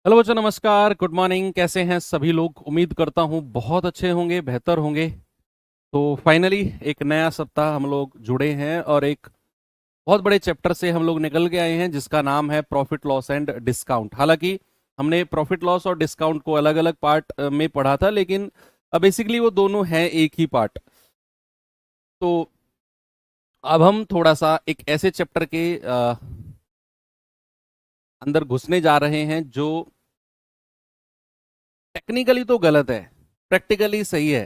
Hello बच्चों, नमस्कार, good morning. कैसे हैं सभी लोग? उम्मीद करता हूँ बहुत अच्छे होंगे, बेहतर होंगे। तो फाइनली एक नया सप्ताह हम लोग जुड़े हैं और एक बहुत बड़े चैप्टर से हम लोग निकल के आए हैं जिसका नाम है प्रॉफिट लॉस एंड डिस्काउंट। हालांकि हमने प्रॉफिट लॉस और डिस्काउंट को अलग अलग पार्ट में पढ़ा था, लेकिन बेसिकली वो दोनों हैं एक ही पार्ट। तो अब हम थोड़ा सा एक ऐसे चैप्टर के अंदर घुसने जा रहे हैं जो टेक्निकली तो गलत है, प्रैक्टिकली सही है।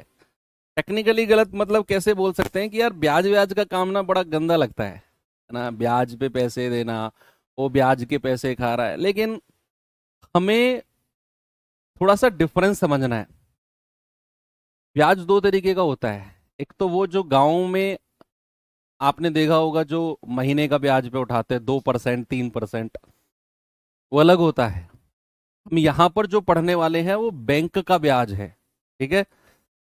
टेक्निकली गलत मतलब कैसे बोल सकते हैं कि यार ब्याज ब्याज का काम ना बड़ा गंदा लगता है ना, ब्याज पे पैसे देना, वो ब्याज के पैसे खा रहा है। लेकिन हमें थोड़ा सा डिफरेंस समझना है। ब्याज दो तरीके का होता है। एक तो वो जो गांव में आपने देखा होगा, जो महीने का ब्याज पे उठाते हैं 2%, 3%, वो अलग होता है। हम यहाँ पर जो पढ़ने वाले हैं वो बैंक का ब्याज है। ठीक है?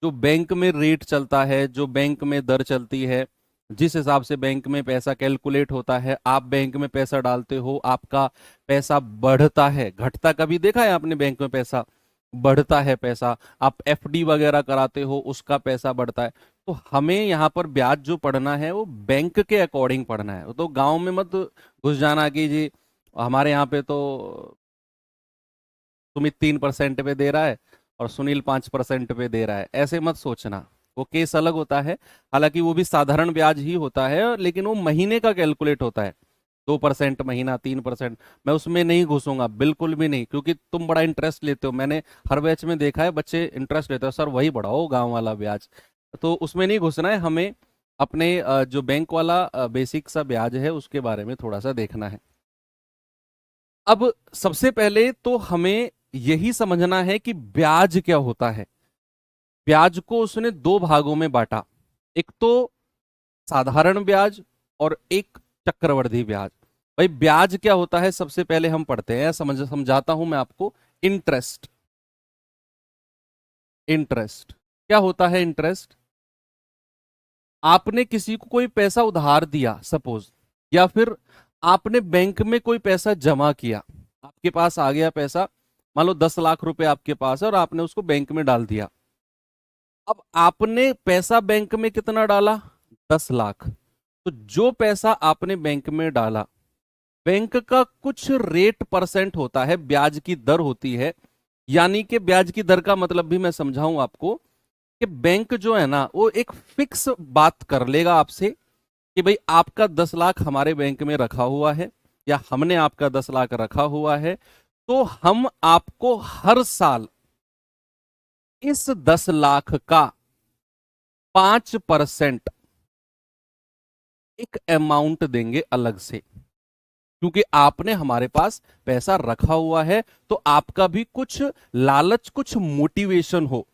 जो बैंक में रेट चलता है, जो बैंक में दर चलती है, जिस हिसाब से बैंक में पैसा कैलकुलेट होता है, आप बैंक में पैसा डालते हो, आपका पैसा बढ़ता है, घटता कभी देखा है आपने बैंक में पैसा? बढ़ता है पैसा। आप एफडी वगैरह कराते हो, उसका पैसा बढ़ता है। तो हमें यहाँ पर ब्याज जो पढ़ना है वो बैंक के अकॉर्डिंग पढ़ना है। तो गांव में मत घुस जाना कि जी हमारे यहाँ पे तो सुमित 3% पे दे रहा है और सुनील 5% पे दे रहा है, ऐसे मत सोचना। वो केस अलग होता है। हालांकि वो भी साधारण ब्याज ही होता है, लेकिन वो महीने का कैलकुलेट होता है। 2% महीना, 3%। मैं उसमें नहीं घुसूंगा, बिल्कुल भी नहीं, क्योंकि तुम बड़ा इंटरेस्ट लेते हो। मैंने हर बैच में देखा है, बच्चे इंटरेस्ट लेते हो, सर वही बढ़ाओ गांव वाला ब्याज। तो उसमें नहीं घुसना है हमें। अपने जो बैंक वाला बेसिक सा ब्याज है उसके बारे में थोड़ा सा देखना है। अब सबसे पहले तो हमें यही समझना है कि ब्याज क्या होता है। ब्याज को उसने दो भागों में बांटा। एक तो साधारण ब्याज और एक चक्रवृद्धि ब्याज। भाई ब्याज क्या होता है सबसे पहले हम पढ़ते हैं, समझाता हूं मैं आपको। इंटरेस्ट। इंटरेस्ट क्या होता है? इंटरेस्ट, आपने किसी को कोई पैसा उधार दिया सपोज, या फिर आपने बैंक में कोई पैसा जमा किया। आपके पास आ गया पैसा, मान लो 10 लाख रुपए आपके पास है और आपने उसको बैंक में डाल दिया। अब आपने पैसा बैंक में कितना डाला? 10 लाख। तो जो पैसा आपने बैंक में डाला, बैंक का कुछ रेट परसेंट होता है, ब्याज की दर होती है। यानी कि ब्याज की दर का मतलब भी मैं समझाऊं आपको कि बैंक जो है ना वो एक फिक्स बात कर लेगा आपसे कि भाई आपका 10 लाख हमारे बैंक में रखा हुआ है, या हमने आपका 10 लाख रखा हुआ है। तो हम आपको हर साल इस 10 लाख का 5% एक अमाउंट देंगे अलग से, क्योंकि आपने हमारे पास पैसा रखा हुआ है। तो आपका भी कुछ लालच, कुछ मोटिवेशन हो।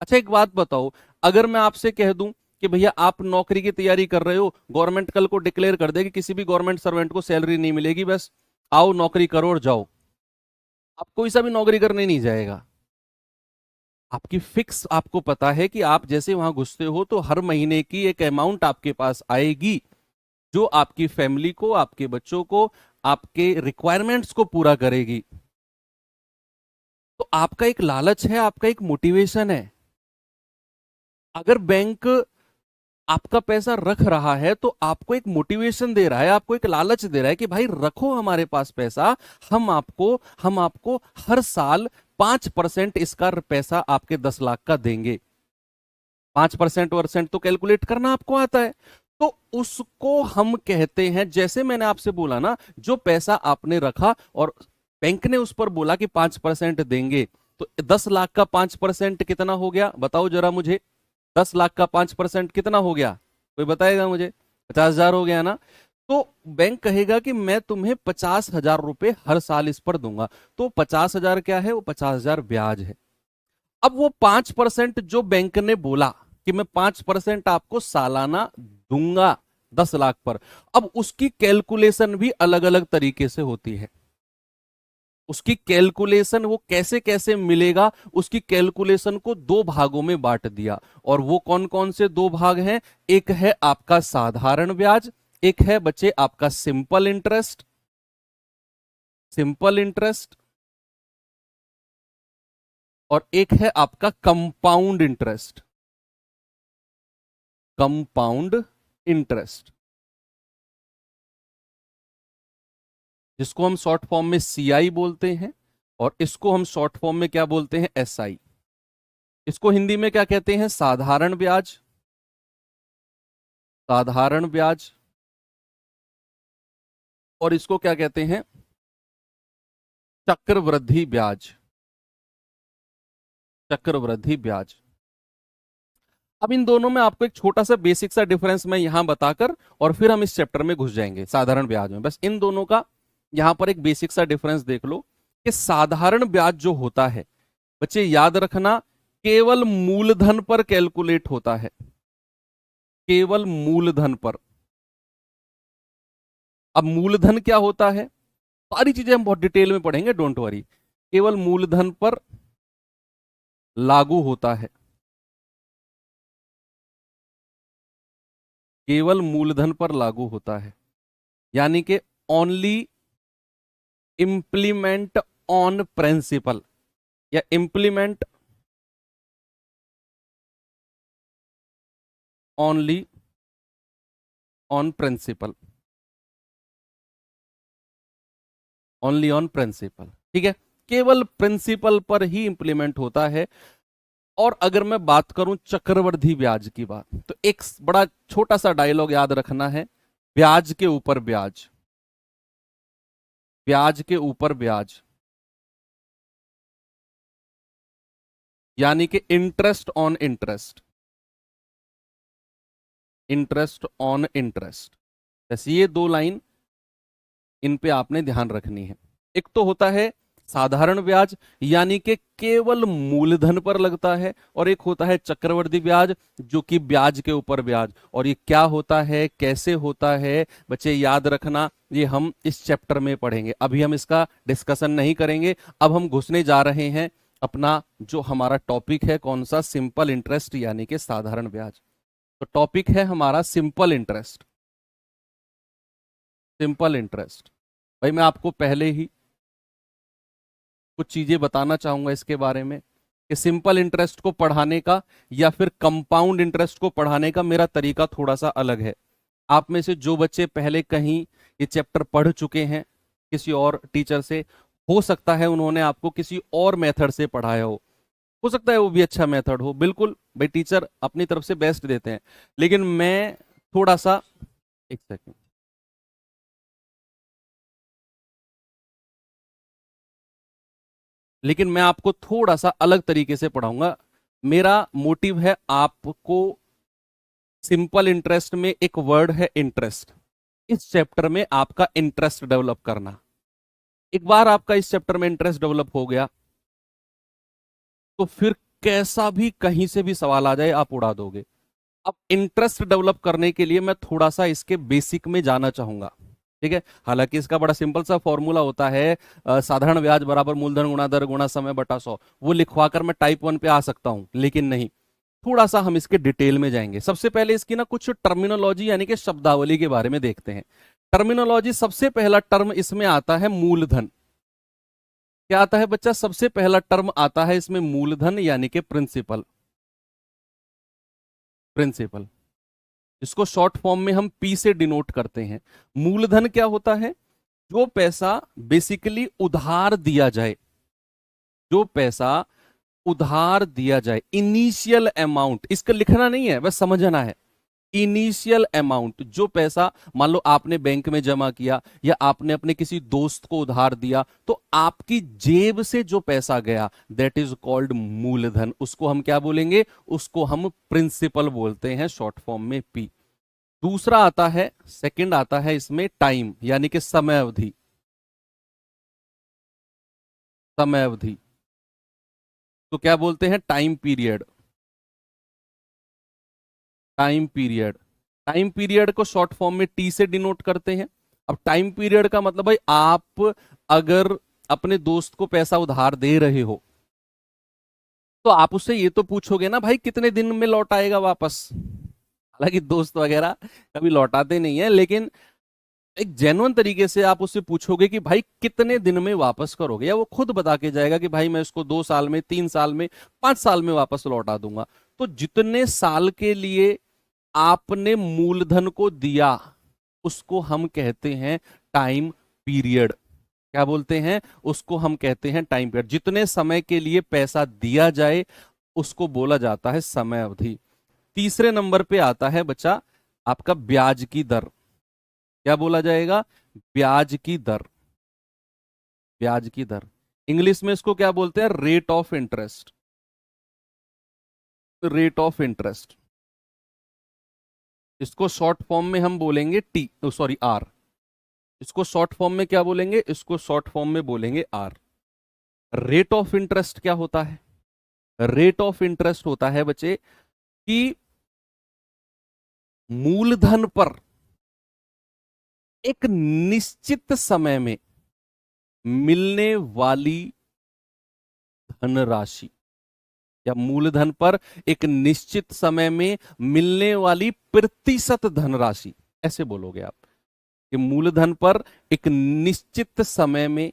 अच्छा एक बात बताओ, अगर मैं आपसे कह दूं कि भैया आप नौकरी की तैयारी कर रहे हो, गवर्नमेंट कल को डिक्लेयर कर दे कि किसी भी गवर्नमेंट सर्वेंट को सैलरी नहीं मिलेगी, बस आओ नौकरी करो और जाओ, आप कोई सा भी नौकरी करने नहीं जाएगा। आपकी फिक्स, आपको पता है कि आप जैसे वहां घुसते हो तो हर महीने की एक अमाउंट आपके पास आएगी, जो आपकी फैमिली को, आपके बच्चों को, आपके रिक्वायरमेंट्स को पूरा करेगी। तो आपका एक लालच है, आपका एक मोटिवेशन है। अगर बैंक आपका पैसा रख रहा है तो आपको एक मोटिवेशन दे रहा है, आपको एक लालच दे रहा है कि भाई रखो हमारे पास पैसा। हम आपको हर साल 5% इसका पैसा आपके 10 लाख का देंगे। 5% परसेंट तो कैलकुलेट करना आपको आता है। तो उसको हम कहते हैं, जैसे मैंने आपसे बोला ना, जो पैसा आपने रखा और बैंक ने उस पर बोला कि 5% देंगे, तो 10 लाख का 5% कितना हो गया बताओ जरा मुझे? 10 लाख का 5% कितना हो गया? कोई बताएगा मुझे? 50,000 हो गया ना? तो बैंक कहेगा कि मैं तुम्हें 50,000 रुपए हर साल इस पर दूंगा। तो 50,000 क्या है? वो 50,000 ब्याज है। अब वो 5% जो बैंक ने बोला कि मैं 5% आपको सालाना दूंगा 10 लाख पर, अब उसकी कैलकुलेशन भी अलग अलग तरीके से होती है। उसकी कैलकुलेशन वो कैसे कैसे मिलेगा, उसकी कैलकुलेशन को दो भागों में बांट दिया। और वो कौन कौन से दो भाग हैं? एक है आपका साधारण ब्याज, एक है बच्चे आपका सिंपल इंटरेस्ट। सिंपल इंटरेस्ट और एक है आपका कंपाउंड इंटरेस्ट। कंपाउंड इंटरेस्ट, जिसको हम शॉर्ट फॉर्म में सीआई बोलते हैं, और इसको हम शॉर्ट फॉर्म में क्या बोलते हैं, एसआई। इसको हिंदी में क्या कहते हैं, साधारण ब्याज। साधारण ब्याज। और इसको क्या कहते हैं, चक्रवृद्धि ब्याज। चक्रवृद्धि ब्याज। अब इन दोनों में आपको एक छोटा सा बेसिक सा डिफरेंस मैं यहां बताकर और फिर हम इस चैप्टर में घुस जाएंगे साधारण ब्याज में। बस इन दोनों का यहां पर एक बेसिक सा डिफरेंस देख लो कि साधारण ब्याज जो होता है, बच्चे याद रखना, केवल मूलधन पर कैलकुलेट होता है। केवल मूलधन पर। अब मूलधन क्या होता है, सारी चीजें हम बहुत डिटेल में पढ़ेंगे, डोंट वरी। केवल मूलधन पर लागू होता है। केवल मूलधन पर लागू होता है, यानी कि ओनली इंप्लीमेंट ऑन प्रिंसिपल, या implement only on principal. Only on principal, ठीक है, केवल प्रिंसिपल पर ही इंप्लीमेंट होता है। और अगर मैं बात करूं चक्रवृद्धि ब्याज की बात, तो एक बड़ा छोटा सा डायलॉग याद रखना है, ब्याज के ऊपर ब्याज। ब्याज के ऊपर ब्याज, यानी कि interest on interest. Interest on interest, बस ये दो लाइन इन पे आपने ध्यान रखनी है। एक तो होता है साधारण ब्याज, यानी कि केवल मूलधन पर लगता है, और एक होता है चक्रवृद्धि ब्याज, जो कि ब्याज के ऊपर ब्याज। और ये क्या होता है, कैसे होता है, बच्चे याद रखना, ये हम इस चैप्टर में पढ़ेंगे। अभी हम इसका डिस्कशन नहीं करेंगे। अब हम घुसने जा रहे हैं अपना जो हमारा टॉपिक है, कौन सा, सिंपल इंटरेस्ट, यानी कि साधारण ब्याज। तो टॉपिक है हमारा सिंपल इंटरेस्ट। सिंपल इंटरेस्ट, भाई मैं आपको पहले ही कुछ चीजें बताना चाहूंगा इसके बारे में कि सिंपल इंटरेस्ट को पढ़ाने का या फिर कंपाउंड इंटरेस्ट को पढ़ाने का मेरा तरीका थोड़ा सा अलग है। आप में से जो बच्चे पहले कहीं ये चैप्टर पढ़ चुके हैं किसी और टीचर से, हो सकता है उन्होंने आपको किसी और मेथड से पढ़ाया हो सकता है वो भी अच्छा मेथड हो, बिल्कुल भाई, टीचर अपनी तरफ से बेस्ट देते हैं। लेकिन मैं थोड़ा सा, एक सेकंड, लेकिन मैं आपको थोड़ा सा अलग तरीके से पढ़ाऊंगा। मेरा मोटिव है आपको, सिंपल इंटरेस्ट में एक वर्ड है इंटरेस्ट, इस चैप्टर में आपका इंटरेस्ट डेवलप करना। एक बार आपका इस चैप्टर में इंटरेस्ट डेवलप हो गया तो फिर कैसा भी कहीं से भी सवाल आ जाए आप उड़ा दोगे। अब इंटरेस्ट डेवलप करने के लिए मैं थोड़ा सा इसके बेसिक में जाना चाहूंगा, ठीक है। हालांकि इसका बड़ा सिंपल सा फॉर्मूला होता है, साधारण ब्याज बराबर मूलधन गुणा दर गुणा समय बटा 100, वो लिखवा कर मैं टाइप 1 पे आ सकता हूं, लेकिन नहीं, थोड़ा सा हम इसके डिटेल में जाएंगे। सबसे पहले इसकी ना कुछ टर्मिनोलॉजी यानी कि शब्दावली के बारे में देखते हैं। टर्मिनोलॉजी, सबसे पहला टर्म इसमें आता है मूलधन। क्या आता है बच्चा, सबसे पहला टर्म आता है इसमें मूलधन, यानी कि प्रिंसिपल। प्रिंसिपल, इसको शॉर्ट फॉर्म में हम पी से डिनोट करते हैं। मूलधन क्या होता है, जो पैसा बेसिकली उधार दिया जाए, जो पैसा उधार दिया जाए, इनिशियल अमाउंट, इसका लिखना नहीं है, बस समझना है। इनिशियल अमाउंट, जो पैसा मान लो आपने बैंक में जमा किया या आपने अपने किसी दोस्त को उधार दिया, तो आपकी जेब से जो पैसा गया, दैट इज कॉल्ड मूलधन। उसको हम क्या बोलेंगे, उसको हम प्रिंसिपल बोलते हैं, शॉर्ट फॉर्म में पी। दूसरा आता है, सेकंड आता है इसमें टाइम, यानी कि समय अवधि। समय अवधि तो क्या बोलते हैं, time period. Time period, time period को शॉर्ट फॉर्म में टी से डिनोट करते हैं। अब टाइम पीरियड का मतलब भाई, आप अगर अपने दोस्त को पैसा उधार दे रहे हो तो आप उससे ये तो पूछोगे ना भाई कितने दिन में लौट आएगा वापस। हालांकि दोस्त वगैरह कभी लौटाते नहीं है, लेकिन एक जेन्युइन तरीके से आप उससे पूछोगे कि भाई कितने दिन में वापस करोगे, या वो खुद बता के जाएगा कि भाई मैं इसको 2 साल में, 3 साल में, 5 साल में वापस लौटा दूंगा। तो जितने साल के लिए आपने मूलधन को दिया उसको हम कहते हैं टाइम पीरियड। क्या बोलते हैं उसको? हम कहते हैं टाइम पीरियड। जितने समय के लिए पैसा दिया जाए उसको बोला जाता है समय अवधि। तीसरे नंबर पे आता है बच्चा आपका ब्याज की दर। क्या बोला जाएगा? ब्याज की दर। ब्याज की दर इंग्लिश में इसको क्या बोलते हैं? Rate of interest. Rate of interest, इसको शॉर्ट फॉर्म में हम बोलेंगे टी, सॉरी आर। इसको शॉर्ट फॉर्म में क्या बोलेंगे? इसको शॉर्ट फॉर्म में बोलेंगे आर। रेट ऑफ इंटरेस्ट क्या होता है? रेट ऑफ इंटरेस्ट होता है बच्चे कि मूलधन पर एक निश्चित समय में मिलने वाली धनराशि, या मूलधन पर एक निश्चित समय में मिलने वाली प्रतिशत धनराशि, ऐसे बोलोगे आप कि मूलधन पर एक निश्चित समय में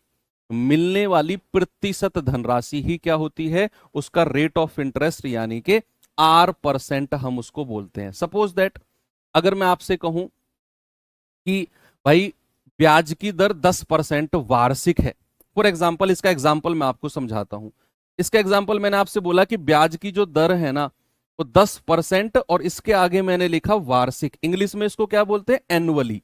मिलने वाली प्रतिशत धनराशि ही क्या होती है? उसका रेट ऑफ इंटरेस्ट, यानी कि R% हम उसको बोलते हैं। सपोज दैट अगर मैं आपसे कहूं कि भाई ब्याज की दर 10% वार्षिक है, फॉर एग्जाम्पल, इसका एग्जाम्पल मैं आपको समझाता हूं। इसका एग्जाम्पल मैंने आपसे बोला कि ब्याज की जो दर है ना वो 10%, और इसके आगे मैंने लिखा वार्षिक। इंग्लिश में इसको क्या बोलते हैं? एनुअली।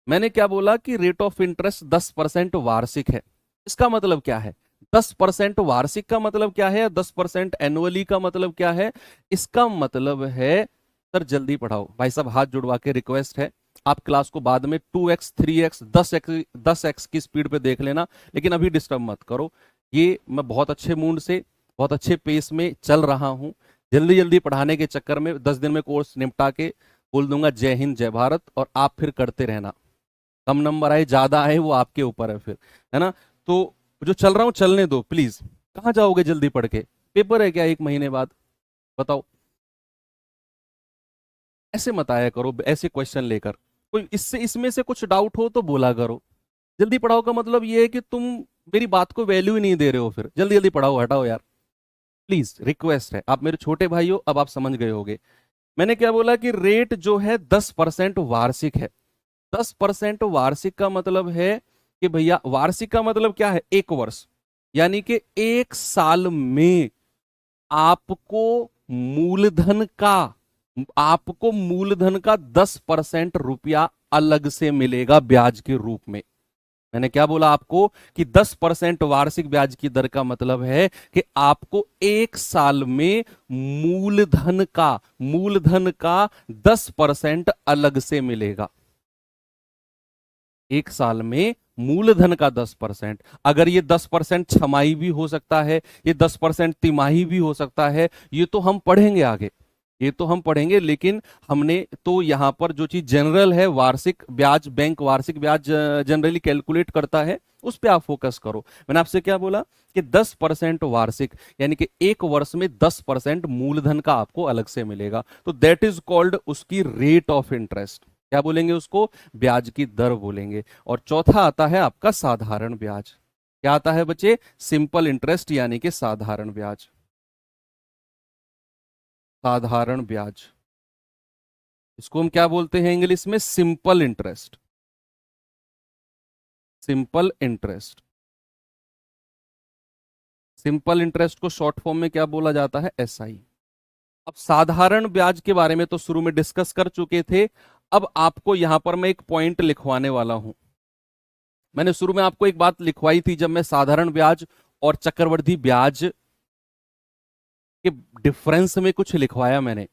मैंने क्या बोला कि रेट ऑफ इंटरेस्ट 10% वार्षिक है। इसका मतलब क्या है? 10% वार्षिक का मतलब क्या है? 10% एनुअली का मतलब क्या है? इसका मतलब है, सर जल्दी पढ़ाओ भाई साहब, हाथ जुड़वा के रिक्वेस्ट है। आप क्लास को बाद में 2x 3x 10x की स्पीड पे देख लेना, लेकिन अभी डिस्टर्ब मत करो। ये मैं बहुत अच्छे मूड से, बहुत अच्छे पेस में चल रहा हूं। जल्दी जल्दी पढ़ाने के चक्कर में 10 दिन में कोर्स निपटा के बोल दूंगा जय हिंद जय भारत, और आप फिर करते रहना। कम नंबर आए ज्यादा आए वो आपके ऊपर है फिर, है ना? तो जो चल रहा हूं चलने दो प्लीज। कहां जाओगे जल्दी पढ़ के? पेपर है क्या 1 महीने बाद? बताओ। ऐसे मत आया करो ऐसे क्वेश्चन लेकर। कोई इससे इसमें से कुछ डाउट हो तो बोला करो। जल्दी पढ़ाओ का मतलब ये है कि तुम मेरी बात को वैल्यू ही नहीं दे रहे हो। फिर जल्दी जल्दी पढ़ाओ, हटाओ यार प्लीज, रिक्वेस्ट है। आप मेरे छोटे भाई हो, अब आप समझ गए होगे। मैंने क्या बोला कि रेट जो है 10% वार्षिक है। 10% वार्षिक का मतलब है कि भैया, वार्षिक का मतलब क्या है? 1 वर्ष, यानी कि 1 साल में आपको मूलधन का आपको मूलधन का 10% रुपया अलग से मिलेगा ब्याज के रूप में। मैंने क्या बोला आपको कि 10% वार्षिक ब्याज की दर का मतलब है कि आपको 1 साल में मूलधन का 10% अलग से मिलेगा। 1 साल में मूलधन का 10%। अगर ये 10% छमाही भी हो सकता है, ये 10% तिमाही भी हो सकता है, ये तो हम पढ़ेंगे आगे, ये तो हम पढ़ेंगे। लेकिन हमने तो यहां पर जो चीज जनरल है, वार्षिक ब्याज, बैंक वार्षिक ब्याज जनरली कैलकुलेट करता है, उस पर आप फोकस करो। मैंने आपसे क्या बोला कि 10% वार्षिक, यानी कि 1 वर्ष में 10% मूलधन का आपको अलग से मिलेगा, तो दैट इज कॉल्ड उसकी रेट ऑफ इंटरेस्ट। क्या बोलेंगे उसको? ब्याज की दर बोलेंगे। और चौथा आता है आपका साधारण ब्याज। क्या आता है बच्चे? सिंपल इंटरेस्ट, यानी कि साधारण ब्याज। साधारण ब्याज, इसको हम क्या बोलते हैं इंग्लिश में? Simple interest. Simple interest. Simple interest को शॉर्ट फॉर्म में क्या बोला जाता है? SI। अब साधारण ब्याज के बारे में तो शुरू में डिस्कस कर चुके थे। अब आपको यहां पर मैं एक पॉइंट लिखवाने वाला हूं। मैंने शुरू में आपको एक बात लिखवाई थी, जब मैं साधारण ब्याज और चक्रवृद्धि ब्याज के डिफरेंस में कुछ लिखवाया। मैंने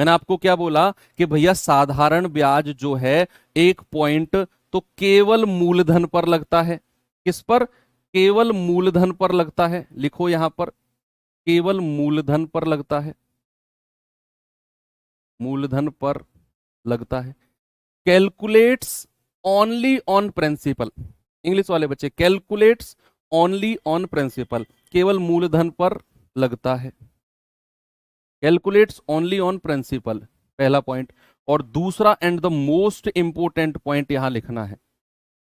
आपको क्या बोला कि भैया साधारण ब्याज जो है 1 पॉइंट तो केवल मूलधन पर लगता है। किस पर? केवल मूलधन पर लगता है। लिखो यहां पर, केवल मूलधन पर लगता है। मूलधन पर लगता है। Calculates only on principal. English वाले बच्चे, कैलकुलेट्स ओनली ऑन प्रिंसिपल, केवल मूलधन पर लगता है। कैलकुलेट्स ओनली ऑन प्रिंसिपल, पहला पॉइंट। और दूसरा and the most important point यहां लिखना है,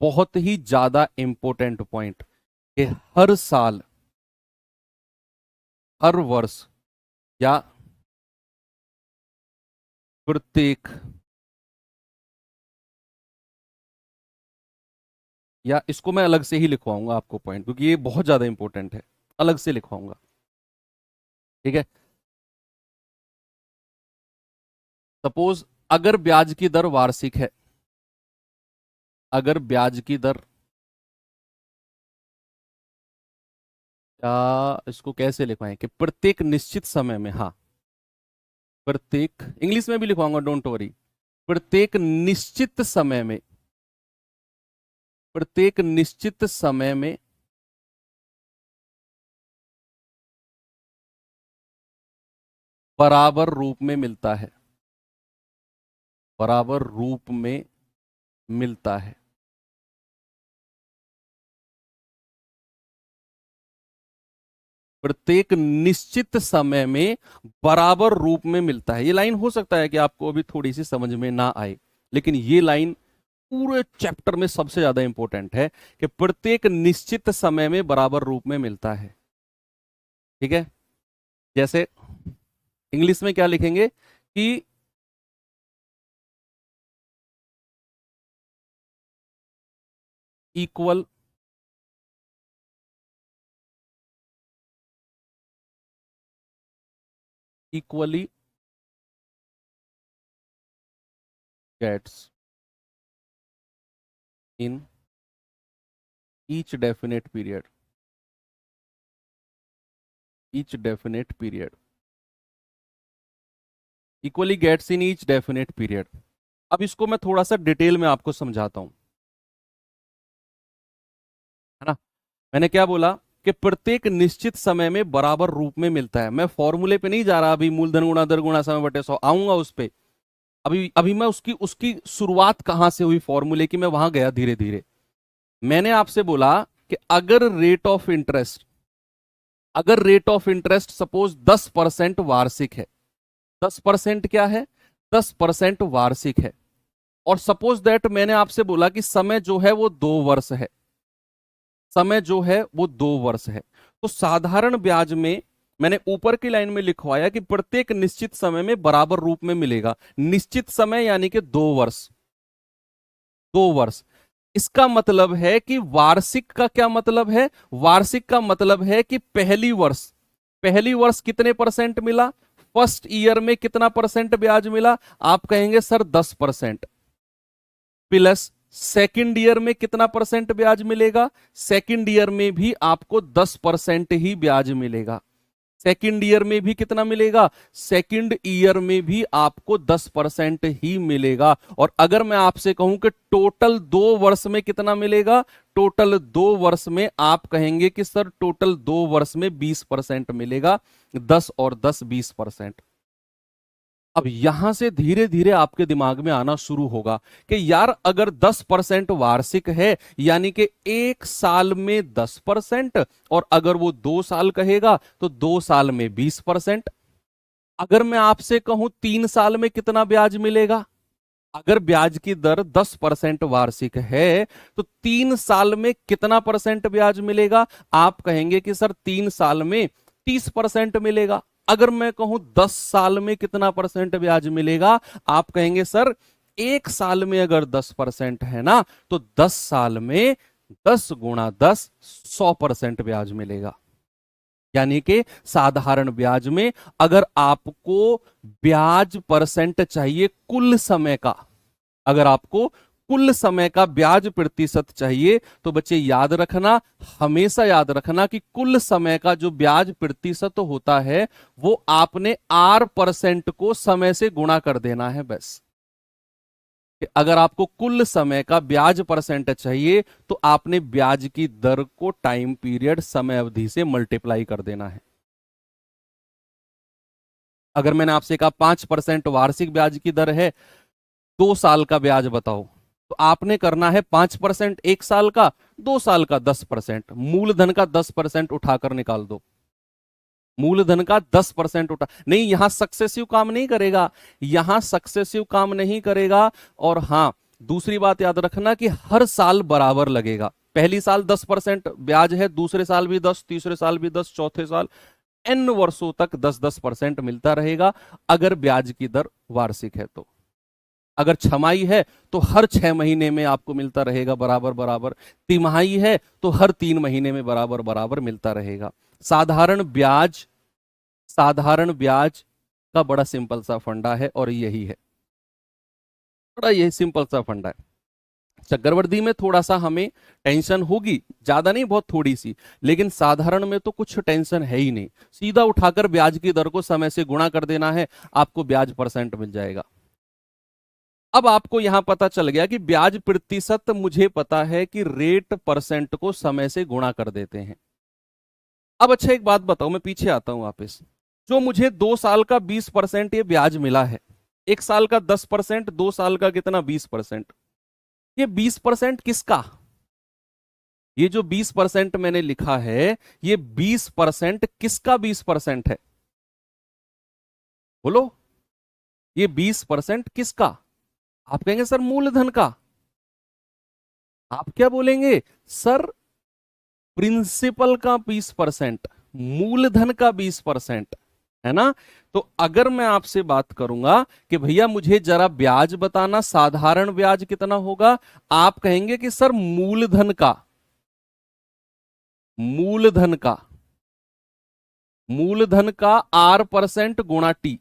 बहुत ही ज्यादा इंपोर्टेंट पॉइंट, कि हर साल, हर वर्ष या प्रत्येक, या इसको मैं अलग से ही लिखवाऊंगा आपको पॉइंट, क्योंकि ये बहुत ज्यादा इंपॉर्टेंट है, अलग से लिखवाऊंगा, ठीक है। सपोज अगर ब्याज की दर वार्षिक है, अगर ब्याज की दर, या इसको कैसे लिखवाएं कि प्रत्येक निश्चित समय में, हाँ प्रत्येक, इंग्लिश में भी लिखवाऊंगा डोंट वरी, प्रत्येक निश्चित समय में, प्रत्येक निश्चित समय में बराबर रूप में मिलता है, बराबर रूप में मिलता है। प्रत्येक निश्चित समय में बराबर रूप में मिलता है। ये लाइन हो सकता है कि आपको अभी थोड़ी सी समझ में ना आए, लेकिन ये लाइन पूरे चैप्टर में सबसे ज्यादा इंपॉर्टेंट है, कि प्रत्येक निश्चित समय में बराबर रूप में मिलता है, ठीक है। जैसे इंग्लिश में क्या लिखेंगे कि equal equally gets in each definite period, each definite period, equally gets in each definite period. अब इसको मैं थोड़ा सा डिटेल में आपको समझाता हूं, है ना। मैंने क्या बोला कि प्रत्येक निश्चित समय में बराबर रूप में मिलता है। मैं फॉर्मूले पे नहीं जा रहा अभी, मूलधन गुणा दर गुणा समय बटे 100, आऊंगा उस पे। अभी अभी मैं उसकी उसकी शुरुआत कहां से हुई फॉर्मूले की, मैं वहां गया धीरे धीरे। मैंने आपसे बोला कि अगर रेट ऑफ इंटरेस्ट, अगर रेट ऑफ इंटरेस्ट सपोज 10% वार्षिक है, 10% क्या है, 10% वार्षिक है, और सपोज दैट मैंने आपसे बोला कि समय जो है वो 2 वर्ष है, समय जो है वो 2 वर्ष है, तो साधारण ब्याज में मैंने ऊपर की लाइन में लिखवाया कि प्रत्येक निश्चित समय में बराबर रूप में मिलेगा। निश्चित समय यानी कि 2 वर्ष, 2 वर्ष। इसका मतलब है कि वार्षिक का क्या मतलब है, वार्षिक का मतलब है कि पहली वर्ष, पहली वर्ष कितने परसेंट मिला, फर्स्ट ईयर में कितना परसेंट ब्याज मिला, आप कहेंगे सर 10%, प्लस सेकंड ईयर में कितना परसेंट ब्याज मिलेगा, सेकंड ईयर में भी आपको 10% ही ब्याज मिलेगा। सेकंड ईयर में भी कितना मिलेगा, सेकंड ईयर में भी आपको 10% ही मिलेगा। और अगर मैं आपसे कहूं कि टोटल 2 वर्ष में कितना मिलेगा, टोटल 2 वर्ष में आप कहेंगे कि सर टोटल 2 वर्ष में 20% मिलेगा, 10 और 10 20%। अब यहां से धीरे धीरे आपके दिमाग में आना शुरू होगा कि यार अगर 10% वार्षिक है यानी कि 1 साल में 10%, और अगर वो 2 साल कहेगा तो 2 साल में 20%। अगर मैं आपसे कहूं 3 साल में कितना ब्याज मिलेगा, अगर ब्याज की दर 10% वार्षिक है तो 3 साल में कितना परसेंट ब्याज मिलेगा, आप कहेंगे कि सर 3 साल में 30% मिलेगा। अगर मैं कहूं 10 साल में कितना परसेंट ब्याज मिलेगा, आप कहेंगे सर 1 साल में अगर 10% है ना, तो 10 साल में 10 गुणा 10 100% ब्याज मिलेगा। यानी कि साधारण ब्याज में अगर आपको ब्याज परसेंट चाहिए कुल समय का, अगर आपको कुल समय का ब्याज प्रतिशत चाहिए, तो बच्चे याद रखना, हमेशा याद रखना कि कुल समय का जो ब्याज प्रतिशत होता है वो आपने R% को समय से गुणा कर देना है बस। कि अगर आपको कुल समय का ब्याज परसेंट चाहिए तो आपने ब्याज की दर को टाइम पीरियड, समय अवधि से मल्टीप्लाई कर देना है। अगर मैंने आपसे कहा 5% वार्षिक ब्याज की दर है, 2 साल का ब्याज बताओ, तो आपने करना है 5% 1 साल का, 2 साल का 10%, मूलधन का 10% उठाकर निकाल दो। मूलधन का 10% उठा नहीं, यहां सक्सेसिव काम नहीं करेगा, यहां सक्सेसिव काम नहीं करेगा। और हां, दूसरी बात याद रखना कि हर साल बराबर लगेगा। पहली साल 10% ब्याज है, दूसरे साल भी 10, तीसरे साल भी 10, चौथे साल n वर्षों तक 10-10% मिलता रहेगा, अगर ब्याज की दर वार्षिक है तो। अगर छमाही है तो हर 6 महीने में आपको मिलता रहेगा बराबर बराबर, तिमाही है तो हर 3 महीने में बराबर बराबर मिलता रहेगा। साधारण ब्याज, साधारण ब्याज का बड़ा सिंपल सा फंडा है और यही है, बड़ा यही सिंपल सा फंडा है। चक्रवृद्धि में थोड़ा सा हमें टेंशन होगी, ज्यादा नहीं, बहुत थोड़ी सी, लेकिन साधारण में तो कुछ टेंशन है ही नहीं। सीधा उठाकर ब्याज की दर को समय से गुणा कर देना है, आपको ब्याज परसेंट मिल जाएगा। अब आपको यहां पता चल गया कि ब्याज प्रतिशत, मुझे पता है कि रेट परसेंट को समय से गुणा कर देते हैं। अब अच्छा एक बात बताओ, मैं पीछे आता हूं वापस। जो मुझे 2 साल का 20% ये ब्याज मिला है, 1 साल का 10%, 2 साल का कितना 20%, ये 20% किसका? ये जो 20% मैंने लिखा है, ये 20% किसका 20% है? बोलो, ये 20% किसका? आप कहेंगे सर मूलधन का। आप क्या बोलेंगे? सर प्रिंसिपल का 20%, मूलधन का 20%, है ना? तो अगर मैं आपसे बात करूंगा कि भैया मुझे जरा ब्याज बताना, साधारण ब्याज कितना होगा, आप कहेंगे कि सर मूलधन का, मूलधन का, मूलधन का R% गुणा टी,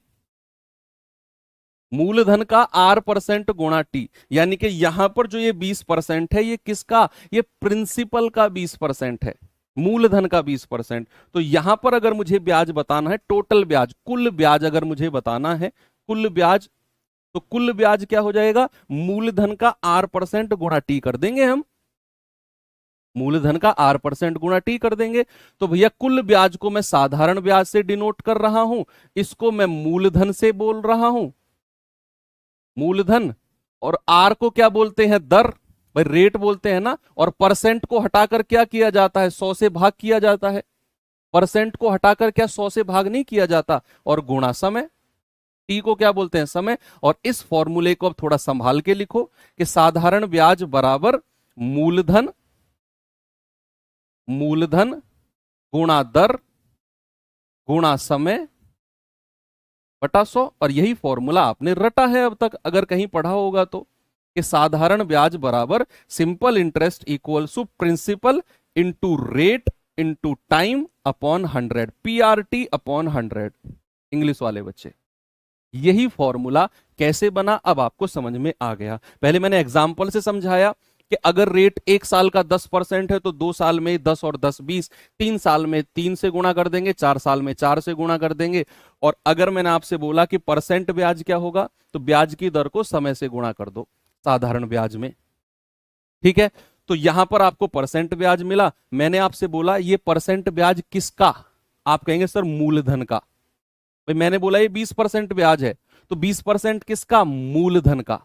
मूलधन का R% गुणा टी, यानी कि यहां पर जो ये 20% है, ये किसका? ये प्रिंसिपल का 20% है, मूलधन का 20%। तो यहां पर अगर मुझे ब्याज बताना है, टोटल ब्याज, कुल ब्याज अगर मुझे बताना है, कुल ब्याज, तो कुल ब्याज क्या हो जाएगा? मूलधन का R% गुणा टी कर देंगे हम, मूलधन का R% गुणा टी कर देंगे। तो भैया कुल ब्याज को मैं साधारण ब्याज से डिनोट कर रहा हूं, इसको मैं मूलधन से बोल रहा हूं, मूलधन। और आर को क्या बोलते हैं? दर, भाई रेट बोलते हैं ना। और परसेंट को हटाकर क्या किया जाता है? 100 से भाग किया जाता है। परसेंट को हटाकर क्या 100 से भाग नहीं किया जाता? और गुणा समय, टी को क्या बोलते हैं? समय। और इस फॉर्मूले को अब थोड़ा संभाल के लिखो कि साधारण ब्याज बराबर मूलधन, मूलधन गुणा दर गुणा समय बटा 100। और यही फॉर्मूला आपने रटा है अब तक, अगर कहीं पढ़ा होगा तो, कि साधारण ब्याज बराबर simple interest equal to principal into rate into time upon 100, PRT upon 100। English वाले बच्चे, यही फॉर्मूला कैसे बना अब आपको समझ में आ गया। पहले मैंने एग्जाम्पल से समझाया कि अगर रेट 1 साल का 10% है तो 2 साल में 10 और 10 20, 3 साल में 3 से गुणा कर देंगे, 4 साल में 4 से गुणा कर देंगे। और अगर मैंने आपसे बोला कि परसेंट ब्याज क्या होगा, तो ब्याज की दर को समय से गुणा कर दो साधारण ब्याज में, ठीक है? तो यहां पर आपको परसेंट ब्याज मिला। मैंने आपसे बोला ये परसेंट ब्याज किसका? आप कहेंगे सर मूलधन का। भाई मैंने बोला ये 20% ब्याज है, तो 20% किसका? मूलधन का।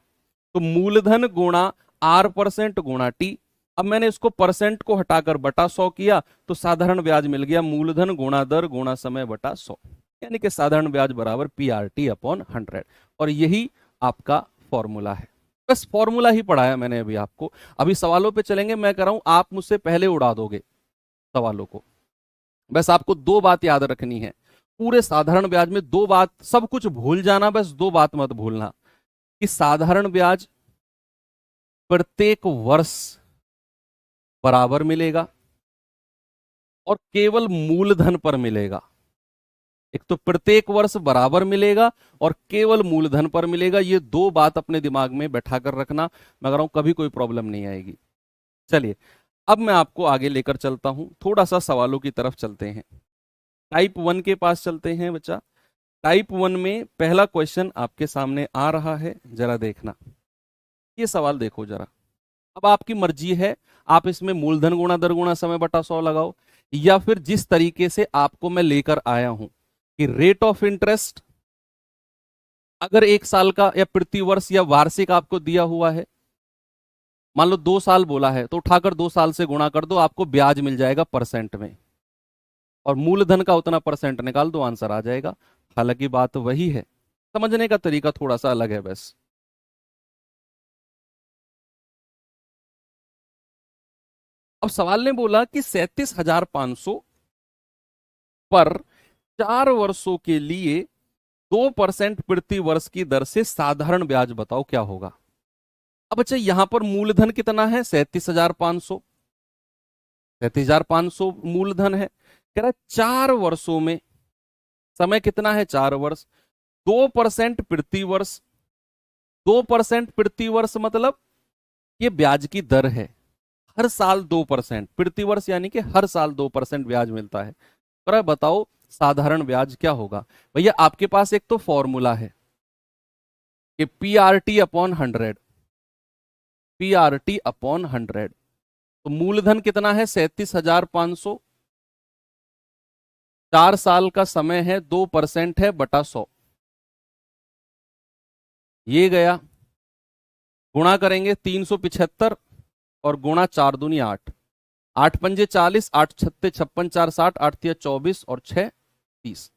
तो मूलधन गुणा R% गुणा टी। अब मैंने इसको परसेंट को हटाकर बटा 100 किया, तो साधारण ब्याज मिल गया मूलधन गुणा दर गुणा समय बटा 100, यानी कि साधारण ब्याज बराबर PRT अपॉन 100। और यही आपका फॉर्मूला है। बस फॉर्मूला ही पढ़ाया मैंने अभी आपको। अभी सवालों पे चलेंगे। मैं कह रहा हूं आप मुझसे पहले उड़ा दोगे सवालों को। बस आपको 2 बात याद रखनी है पूरे साधारण ब्याज में, 2 बात, सब कुछ भूल जाना, बस 2 बात मत भूलना कि साधारण ब्याज प्रत्येक वर्ष बराबर मिलेगा और केवल मूलधन पर मिलेगा। एक तो प्रत्येक वर्ष बराबर मिलेगा और केवल मूलधन पर मिलेगा। ये 2 बात अपने दिमाग में बैठा कर रखना। मैं कह रहा हूं कभी कोई प्रॉब्लम नहीं आएगी। चलिए अब मैं आपको आगे लेकर चलता हूं, थोड़ा सा सवालों की तरफ चलते हैं। टाइप 1 के पास चलते हैं बच्चा। टाइप 1 में पहला क्वेश्चन आपके सामने आ रहा है, जरा देखना। ये सवाल देखो जरा। अब आपकी मर्जी है, आप इसमें मूलधन गुणा दर गुणा समय बटा 100 लगाओ, या फिर जिस तरीके से आपको मैं लेकर आया हूं कि रेट ऑफ इंटरेस्ट अगर 1 साल का या प्रति वर्ष या वार्षिक आपको दिया हुआ है, मान लो 2 साल बोला है, तो उठाकर 2 साल से गुणा कर दो, आपको ब्याज मिल जाएगा परसेंट में। और मूलधन का उतना परसेंट निकाल दो, आंसर आ जाएगा। हालांकि बात वही है, समझने का तरीका थोड़ा सा अलग है बस। अब सवाल ने बोला कि 37,500 पर 4 वर्षों के लिए 2% प्रति वर्ष की दर से साधारण ब्याज बताओ क्या होगा। अब अच्छा, यहां पर मूलधन कितना है? 37,500। 37,500 मूलधन है। कह रहा है 4 वर्षों में, समय कितना है? 4 वर्ष। 2% प्रति वर्ष। 2% प्रति वर्ष मतलब ये ब्याज की दर है। हर साल 2% प्रति वर्ष, यानी कि हर साल 2% ब्याज मिलता है। पर बताओ साधारण ब्याज क्या होगा। भैया आपके पास एक तो फॉर्मूला है कि पीआरटी अपॉन 100। PRT upon 100। तो मूलधन कितना है? 37,500। 4 साल का समय है, 2% है बटा 100। ये गया, गुणा करेंगे 375 और गुणा 4 दूनी 8। 8 पंजे 40, 8 छत्ते 56, 4 60, 8 तिया 24 और 6 30।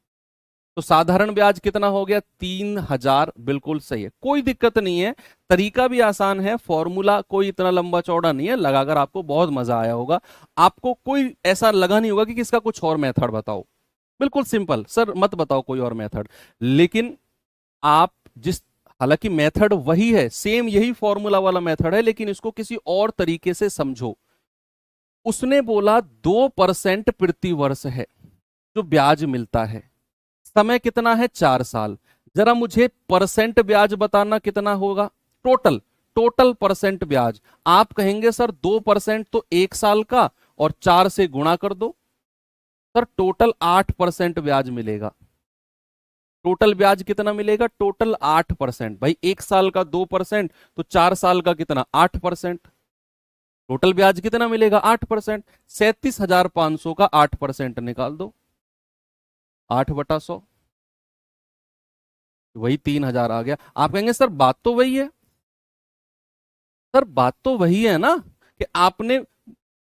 तो साधारण ब्याज कितना हो गया? 3,000। बिल्कुल सही है, कोई दिक्कत नहीं है। तरीका भी आसान है, फॉर्मूला कोई इतना लंबा चौड़ा नहीं है, लगाकर आपको बहुत मजा आया होगा। आपको कोई ऐसा लगा नहीं होगा कि इसका कुछ और मेथड बताओ। बिल्कुल सिंपल, सर मत बताओ कोई और मेथड। लेकिन आप जिस, हालांकि मेथड वही है, सेम यही फॉर्मूला वाला मेथड है, लेकिन इसको किसी और तरीके से समझो। उसने बोला 2% प्रति वर्ष है जो ब्याज मिलता है, समय कितना है? 4 साल। जरा मुझे परसेंट ब्याज बताना कितना होगा? टोटल, टोटल परसेंट ब्याज। आप कहेंगे सर 2% तो 1 साल का, और 4 से गुणा कर दो। सर टोटल 8% ब्याज मिलेगा। टोटल ब्याज कितना मिलेगा? टोटल 8%। भाई 1 साल का 2% तो 4 साल का कितना? 8%। टोटल ब्याज कितना मिलेगा? 8%। 37,500 का 8% निकाल दो, 8/100, वही 3,000 आ गया। आप कहेंगे सर बात तो वही है। सर बात तो वही है ना, कि आपने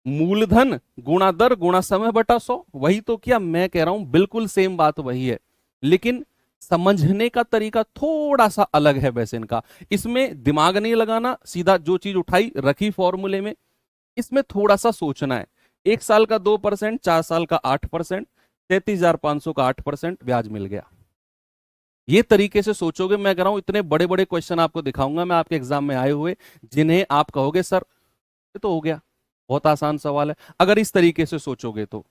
मूलधन गुणा दर गुणा समय बटा 100, वही तो किया। मैं कह रहा हूं बिल्कुल सेम बात वही है, लेकिन समझने का तरीका थोड़ा सा अलग है वैसे इनका। इसमें दिमाग नहीं लगाना, सीधा जो चीज उठाई रखी फॉर्मूले में। इसमें थोड़ा सा सोचना है। 1 साल का 2%, 4 साल का 8%, 33,500 का 8% ब्याज मिल गया। ये तरीके से सोचोगे, मैं कह रहा हूं इतने बड़े बड़े क्वेश्चन आपको दिखाऊंगा मैं आपके एग्जाम में आए हुए, जिन्हें आप कहोगे सर ये तो हो गया, बहुत आसान सवाल है, अगर इस तरीके से सोचोगे तो।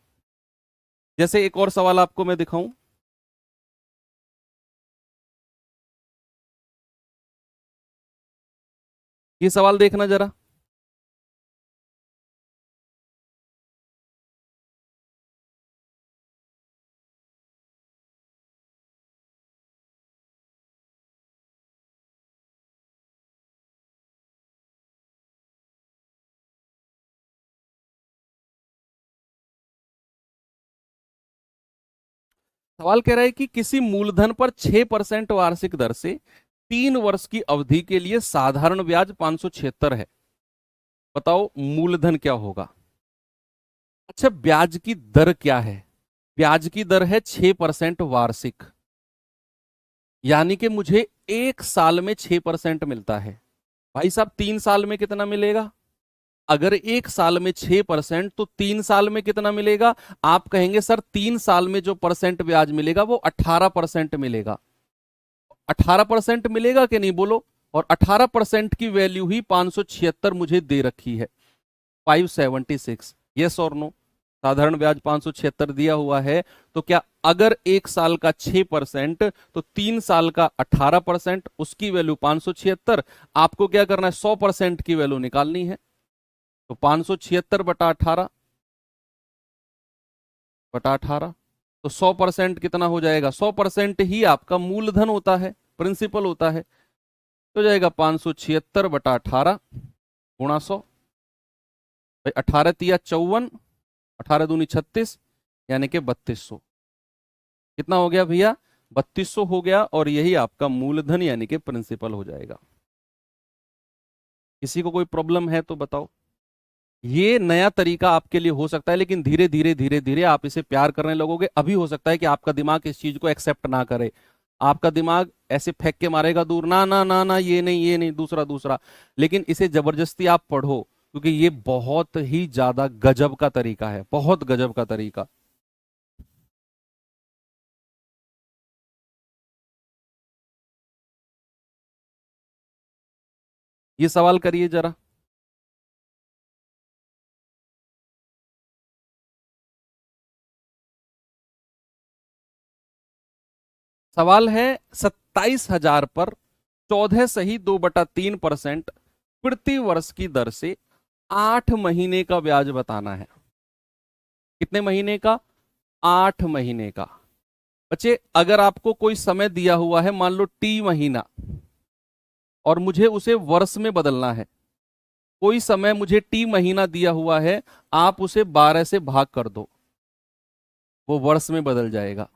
जैसे एक और सवाल आपको मैं दिखाऊं, ये सवाल देखना जरा। सवाल कह रहा है कि किसी मूलधन पर 6% वार्षिक दर से 3 वर्ष की अवधि के लिए साधारण ब्याज 576 है। बताओ मूलधन क्या होगा। अच्छा, ब्याज की दर क्या है? ब्याज की दर है 6% वार्षिक, यानी कि मुझे 1 साल में 6% मिलता है। भाई साहब 3 साल में कितना मिलेगा? अगर 1 साल में 6% तो 3 साल में कितना मिलेगा? आप कहेंगे सर 3 साल में जो परसेंट ब्याज मिलेगा वो 18% मिलेगा। 18% मिलेगा कि नहीं बोलो। और 18% की वैल्यू ही 576 मुझे दे रखी है, 576। यस और नो? साधारण ब्याज 576 दिया हुआ है, तो क्या अगर 1 साल का 6% तो 3 साल का 18%, उसकी वैल्यू 576। आपको क्या करना है? 100% की वैल्यू निकालनी है। तो 576/18 तो 100% कितना हो जाएगा? 100% ही आपका मूलधन होता है, प्रिंसिपल होता है। तो जाएगा 576/18 गुणा 100। भाई 18 तिया 54, 18 दूनी 36, यानी कि 3200। कितना हो गया भैया? 3200 हो गया, और यही आपका मूलधन यानी कि प्रिंसिपल हो जाएगा। किसी को कोई प्रॉब्लम है तो बताओ। ये नया तरीका आपके लिए हो सकता है, लेकिन धीरे धीरे धीरे धीरे आप इसे प्यार करने लगोगे। अभी हो सकता है कि आपका दिमाग इस चीज को एक्सेप्ट ना करे, आपका दिमाग ऐसे फेंक के मारेगा दूर, ना ना ना ना, ये नहीं ये नहीं, दूसरा दूसरा। लेकिन इसे जबरदस्ती आप पढ़ो, क्योंकि ये बहुत ही ज्यादा गजब का तरीका है, बहुत गजब का तरीका। ये सवाल करिए जरा। सवाल है, 27,000 पर 14 सही 2/3% प्रति वर्ष की दर से 8 महीने का ब्याज बताना है। कितने महीने का? 8 महीने का। बच्चे, अगर आपको कोई समय दिया हुआ है, मान लो टी महीना, और मुझे उसे वर्ष में बदलना है, कोई समय मुझे टी महीना दिया हुआ है, आप उसे 12 से भाग कर दो, वो वर्ष में बदल जाएगा।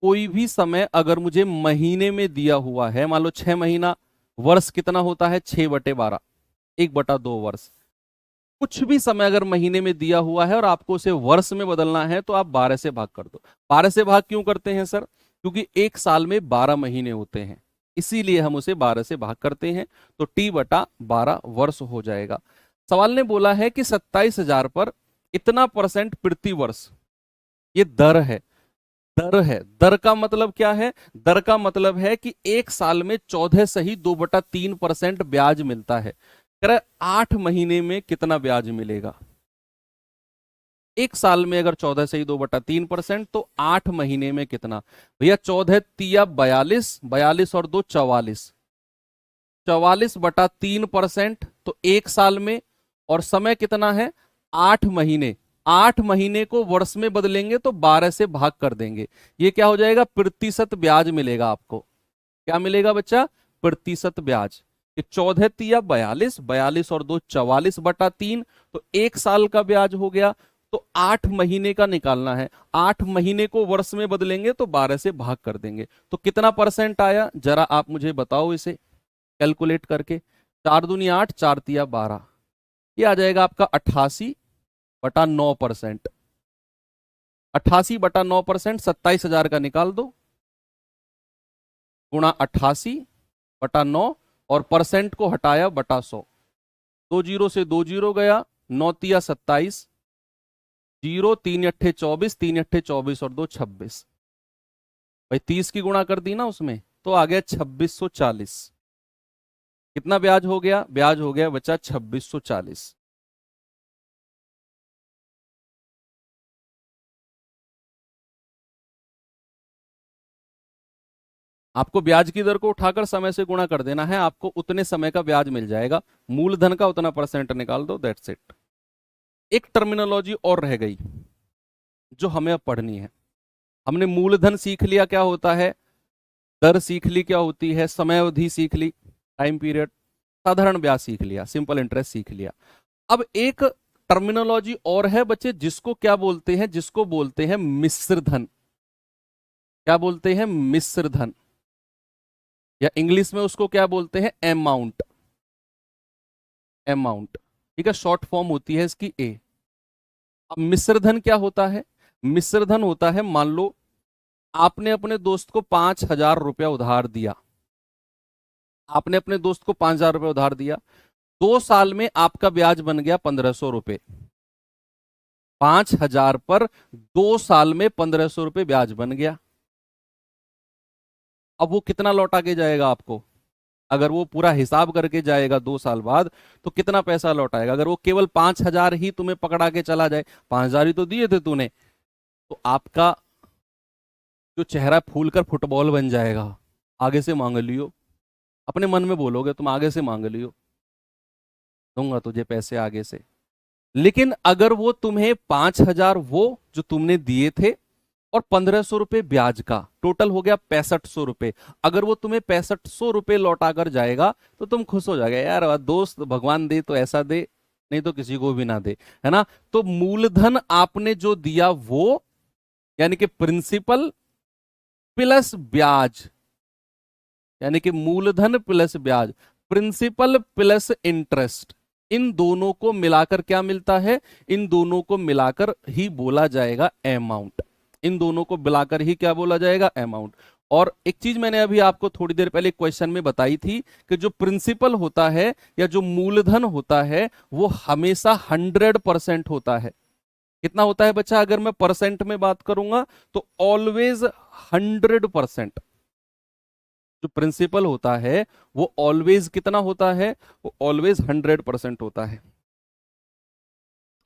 कोई भी समय अगर मुझे महीने में दिया हुआ है, मान लो 6 महीना, वर्ष कितना होता है? 6/12, 1/2 वर्ष। कुछ भी समय अगर महीने में दिया हुआ है और आपको उसे वर्ष में बदलना है, तो आप 12 से भाग कर दो। 12 से भाग क्यों करते हैं सर? क्योंकि एक साल में 12 महीने होते हैं, इसीलिए हम उसे 12 से भाग करते हैं, तो T/12 वर्ष हो जाएगा। सवाल ने बोला है कि 27,000 पर इतना परसेंट प्रति वर्ष, ये दर है। दर है, दर का मतलब क्या है? दर का मतलब है कि एक साल में 14 सही 2/3% ब्याज मिलता है। कह रहा है 8 महीने में कितना ब्याज मिलेगा। एक साल में अगर 14 सही 2/3%, तो 8 महीने में कितना? भैया 14 तिया 42, 42 और 2 44, 44/3%, तो एक साल में। और समय कितना है? 8 महीने। 8 महीने को वर्ष में बदलेंगे तो 12 से भाग कर देंगे, ये क्या हो जाएगा? प्रतिशत ब्याज मिलेगा आपको। क्या मिलेगा बच्चा? प्रतिशत ब्याज। कि 14 तिया 42, 42 और 2 44/3, तो एक साल का ब्याज हो गया। तो 8 महीने का निकालना है, 8 महीने को वर्ष में बदलेंगे तो 12 से भाग कर देंगे। तो कितना परसेंट आया, जरा आप मुझे बताओ इसे कैलकुलेट करके। 4 दूनी 8, 4 तिया 12, ये आ जाएगा आपका 88/9%। 88/9%, 27,000 का निकाल दो, गुणा 88/9, और परसेंट को हटाया बटा 100। 2 जीरो से 2 जीरो गया, 9 तिया 27, जीरो, 3 अट्ठे 24, 3 अट्ठे 24 और 2 26। भाई 30 की गुणा कर दी ना उसमें, तो आ गया 2640। कितना ब्याज हो गया? ब्याज हो गया बच्चा 2640। आपको ब्याज की दर को उठाकर समय से गुणा कर देना है, आपको उतने समय का ब्याज मिल जाएगा। मूलधन का उतना परसेंट निकाल दो, दैट्स इट। एक टर्मिनोलॉजी और रह गई जो हमें अब पढ़नी है। हमने मूलधन सीख लिया क्या होता है, दर सीख ली क्या होती है, समय अवधि सीख ली, टाइम पीरियड, साधारण ब्याज सीख लिया, सिंपल इंटरेस्ट सीख लिया। अब एक टर्मिनोलॉजी और है बच्चे, जिसको क्या बोलते हैं? जिसको बोलते हैं मिश्र धन। क्या बोलते हैं? मिश्र धन, या इंग्लिश में उसको क्या बोलते हैं? अमाउंट। अमाउंट, ठीक है, शॉर्ट फॉर्म होती है इसकी ए। अब मिश्र धन क्या होता है? मिश्र धन होता है, मान लो आपने अपने दोस्त को 5,000 रुपया उधार दिया। आपने अपने दोस्त को 5,000 रुपये उधार दिया, 2 साल में आपका ब्याज बन गया 1,500 रुपये। 5,000 पर 2 साल में 1,500 रुपये ब्याज बन गया। अब वो कितना लौटा के जाएगा आपको? अगर वो पूरा हिसाब करके जाएगा 2 साल बाद, तो कितना पैसा लौटाएगा? अगर वो केवल 5,000 ही तुम्हें पकड़ा के चला जाए, 5,000 ही तो दिए थे तूने, तो आपका जो चेहरा फूल कर फुटबॉल बन जाएगा। आगे से मांग लियो, अपने मन में बोलोगे तुम, आगे से मांग लियो, दूंगा तुझे पैसे आगे से। लेकिन अगर वो तुम्हें 5,000 वो जो तुमने दिए थे, और 1,500 रुपये ब्याज का, टोटल हो गया 6500 रुपये। अगर वो तुम्हें 6500 रुपये लौटा कर जाएगा, तो तुम खुश हो जाएगा, यार दोस्त भगवान दे तो ऐसा दे, नहीं तो किसी को भी ना दे, है ना। तो मूलधन आपने जो दिया वो, यानी कि प्रिंसिपल प्लस ब्याज, यानी कि मूलधन प्लस ब्याज, प्रिंसिपल प्लस इंटरेस्ट, इन दोनों को मिलाकर क्या मिलता है, इन दोनों को मिलाकर ही बोला जाएगा अमाउंट। इन दोनों को मिलाकर ही क्या बोला जाएगा, अमाउंट। और एक चीज मैंने अभी आपको थोड़ी देर पहले क्वेश्चन में बताई थी कि जो प्रिंसिपल होता है या जो मूलधन होता है वो हमेशा 100% होता है। कितना होता है बच्चा, अगर मैं परसेंट में बात करूंगा तो ऑलवेज 100%। जो प्रिंसिपल होता है वो ऑलवेज कितना होता है, वो ऑलवेज 100% होता है,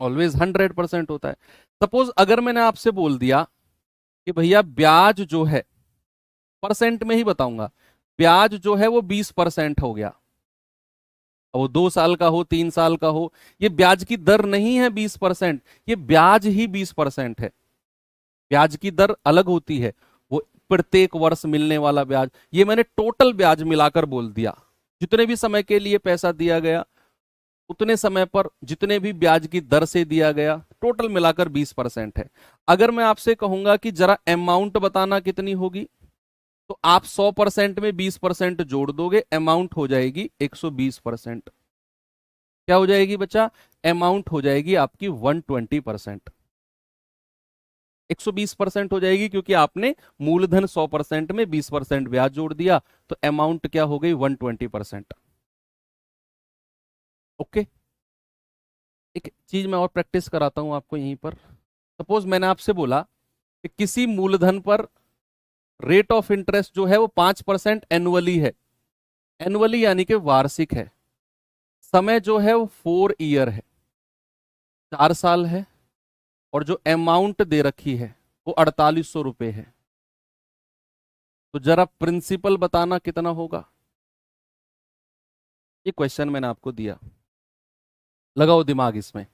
ऑलवेज 100% होता है। सपोज अगर मैंने आपसे बोल दिया कि भैया ब्याज जो है, परसेंट में ही बताऊंगा, ब्याज जो है वो 20% हो गया, अब वो 2 साल का हो 3 साल का हो, ये ब्याज की दर नहीं है 20%, ये ब्याज ही 20% है। ब्याज की दर अलग होती है, वो प्रत्येक वर्ष मिलने वाला ब्याज, ये मैंने टोटल ब्याज मिलाकर बोल दिया। जितने भी समय के लिए पैसा दिया गया उतने समय पर जितने भी ब्याज की दर से दिया गया, टोटल मिलाकर 20% है। अगर मैं आपसे कहूंगा कि जरा अमाउंट बताना कितनी होगी, तो आप 100% में 20% जोड़ दोगे, अमाउंट हो जाएगी 120%। क्या हो जाएगी बच्चा, अमाउंट हो जाएगी आपकी 120%। 120% हो जाएगी क्योंकि आपने मूलधन 100% में 20% ब्याज जोड़ दिया, तो अमाउंट क्या हो गई, 120%। ओके, एक चीज मैं और प्रैक्टिस कराता हूं आपको यहीं पर। सपोज मैंने आपसे बोला कि किसी मूलधन पर रेट ऑफ इंटरेस्ट जो है वो 5% एनुअली है, एनुअली यानी कि वार्षिक है, समय जो है वो 4 ईयर है, 4 साल है, और जो अमाउंट दे रखी है वो 4800 रुपए है। तो जरा प्रिंसिपल बताना कितना होगा। ये क्वेश्चन मैंने आपको दिया, लगाओ दिमाग इसमें।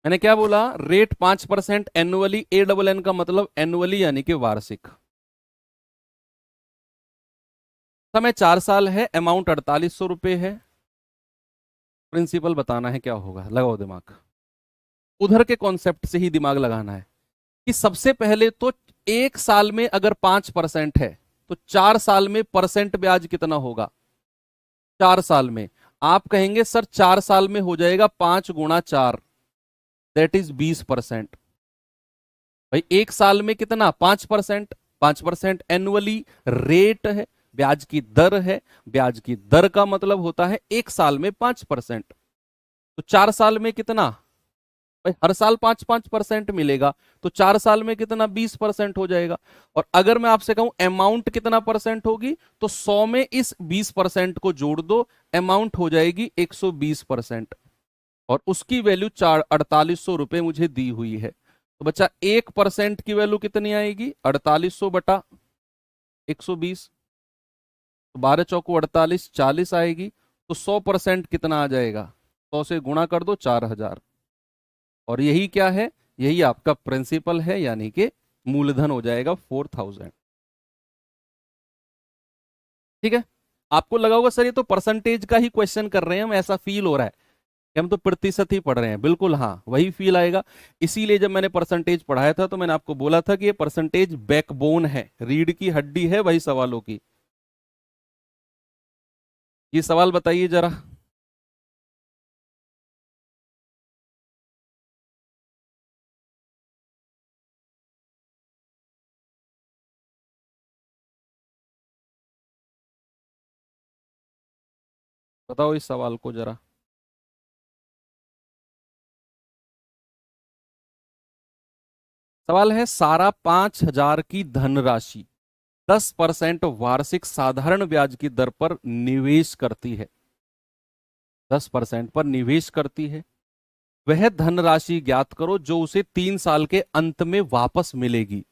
मैंने क्या बोला, रेट 5% एनुअली, ANN का मतलब एनुअली यानी कि वार्षिक, समय 4 साल है, अमाउंट 4800 रुपए है। प्रिंसिपल बताना है क्या होगा, लगाओ दिमाग। उधर के कॉन्सेप्ट से ही दिमाग लगाना है कि सबसे पहले तो 1 साल में अगर 5% है तो 4 साल में परसेंट ब्याज कितना होगा, 4 साल में। आप कहेंगे सर 4 साल में हो जाएगा 5 × 4, दैट इज 20%। भाई 1 साल में कितना, 5%, 5% एनुअली रेट है, ब्याज की दर है, ब्याज की दर का मतलब होता है 1 साल में 5%। तो 4 साल में कितना, भाई हर साल 5-5% मिलेगा, तो 4 साल में कितना, 20% हो जाएगा। और अगर मैं आपसे कहूं अमाउंट कितना परसेंट होगी, तो 100 में इस 20% को जोड़ दो, अमाउंट हो जाएगी 120%, और उसकी वैल्यू 4800 रुपए मुझे दी हुई है। तो बच्चा 1% की वैल्यू कितनी आएगी, 4800 बटा 120, तो 12 चौको 48, 40 आएगी। तो 100% कितना आ जाएगा, 100 से गुणा कर दो, 4000। और यही क्या है, यही आपका प्रिंसिपल है, यानी कि मूलधन हो जाएगा 4000। ठीक है, आपको लगा होगा सर ये तो परसेंटेज का ही क्वेश्चन कर रहे हैं हम, ऐसा फील हो रहा है कि हम तो प्रतिशत ही पढ़ रहे हैं। बिल्कुल हाँ, वही फील आएगा। इसीलिए जब मैंने परसेंटेज पढ़ाया था तो मैंने आपको बोला था कि ये परसेंटेज बैकबोन है, रीढ़ की हड्डी है वही सवालों की। ये सवाल बताइए जरा। बताओ इस सवाल को जरा। सवाल है, सारा 5000 की धनराशि 10% वार्षिक साधारण ब्याज की दर पर निवेश करती है, 10% पर निवेश करती है। वह धनराशि ज्ञात करो जो उसे 3 साल के अंत में वापस मिलेगी।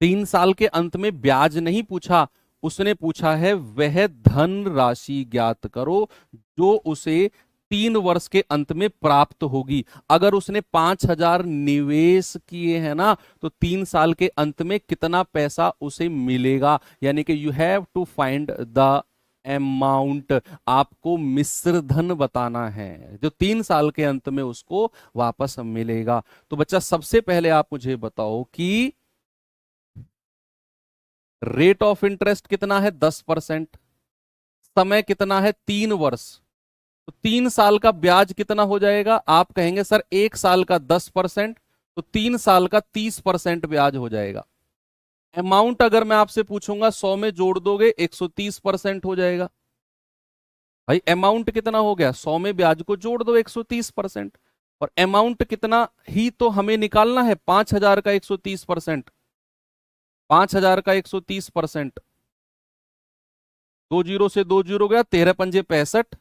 3 साल के अंत में ब्याज नहीं पूछा, उसने पूछा है वह धन राशि ज्ञात करो जो उसे 3 वर्ष के अंत में प्राप्त होगी। अगर उसने 5000 निवेश किए हैं ना, तो 3 साल के अंत में कितना पैसा उसे मिलेगा, यानी कि you have to find the amount, आपको मिश्र धन बताना है जो 3 साल के अंत में उसको वापस मिलेगा। तो बच्चा सबसे पहले आप मुझे बताओ कि रेट ऑफ इंटरेस्ट कितना है, 10%। समय कितना है, 3 वर्ष। तो 3 साल का ब्याज कितना हो जाएगा, आप कहेंगे सर 1 साल का 10%, तो 3 साल का 30% ब्याज हो जाएगा। अमाउंट अगर मैं आपसे पूछूंगा 100 में जोड़ दोगे 130% हो जाएगा। भाई अमाउंट कितना हो गया, 100 में ब्याज को जोड़ दो 130%। और अमाउंट कितना ही तो हमें निकालना है, 5,000 का 130%। 5,000 का 130%, 2 जीरो से 2 जीरो गया, 13 पंजे 65,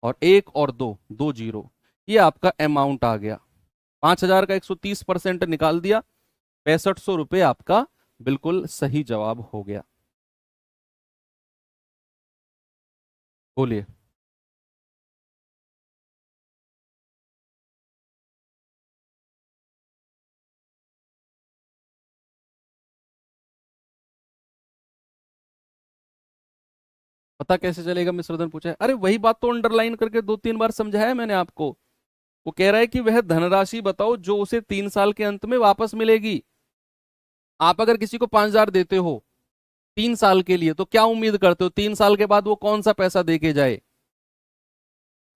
और 1 और 2, 2 जीरो। ये आपका अमाउंट आ गया। 5,000 का 130% निकाल दिया, 6500 रुपये आपका बिल्कुल सही जवाब हो गया। बोलिए। पता कैसे चलेगा, मिश्रधन पूछा है। अरे वही बात तो अंडरलाइन करके 2-3 बार समझाया है मैंने आपको। वो कह रहा है कि वह धनराशि बताओ जो उसे 3 साल के अंत में वापस मिलेगी। आप अगर किसी को 5,000 देते हो 3 साल के लिए, तो क्या उम्मीद करते हो 3 साल के बाद वो कौन सा पैसा दे के जाए?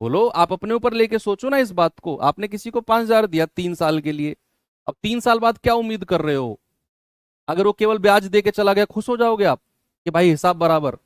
बोलो, आप अपने ऊपर लेके सोचो ना इस बात को। आपने किसी को 5,000 दिया 3 साल के लिए, अब 3 साल बाद क्या उम्मीद कर रहे हो? अगर वो केवल ब्याज दे के चला गया, खुश हो जाओगे आप कि भाई हिसाब बराबर?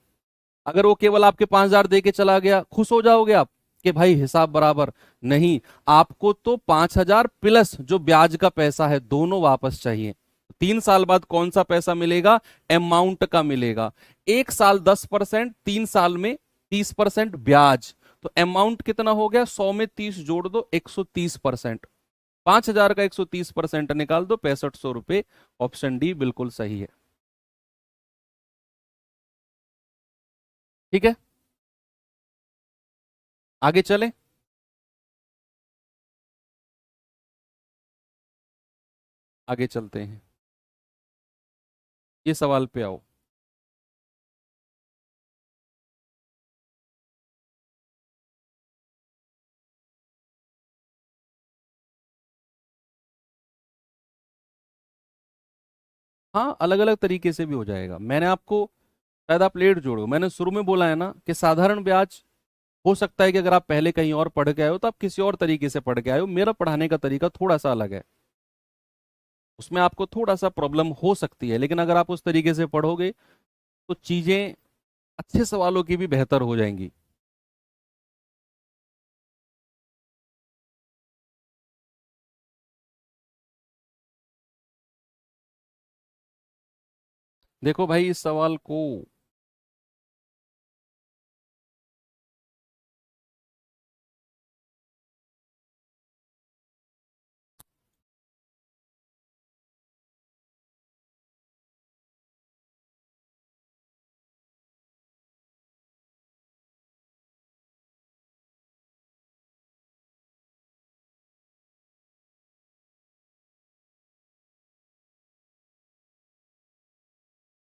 अगर वो केवल आपके 5,000 दे के चला गया, खुश हो जाओगे आप कि भाई हिसाब बराबर? नहीं, आपको तो 5,000 प्लस जो ब्याज का पैसा है दोनों वापस चाहिए। 3 साल बाद कौन सा पैसा मिलेगा, अमाउंट का मिलेगा। 1 साल 10%, 3 साल में 30% ब्याज। तो अमाउंट कितना हो गया, 100 में 30 जोड़ दो 130%। 5,000 का 130% निकाल दो 6500 रुपये। ऑप्शन डी बिल्कुल सही है। ठीक है, आगे चले। आगे चलते हैं, ये सवाल पे आओ। हाँ, अलग अलग तरीके से भी हो जाएगा। मैंने आपको, शायद आप लेट जोड़ो, मैंने शुरू में बोला है ना कि साधारण ब्याज हो सकता है कि अगर आप पहले कहीं और पढ़ के आए हो तो आप किसी और तरीके से पढ़ के आए हो। मेरा पढ़ाने का तरीका थोड़ा सा अलग है, उसमें आपको थोड़ा सा प्रॉब्लम हो सकती है, लेकिन अगर आप उस तरीके से पढ़ोगे तो चीजें अच्छे सवालों की भी बेहतर हो जाएंगी। देखो भाई इस सवाल को,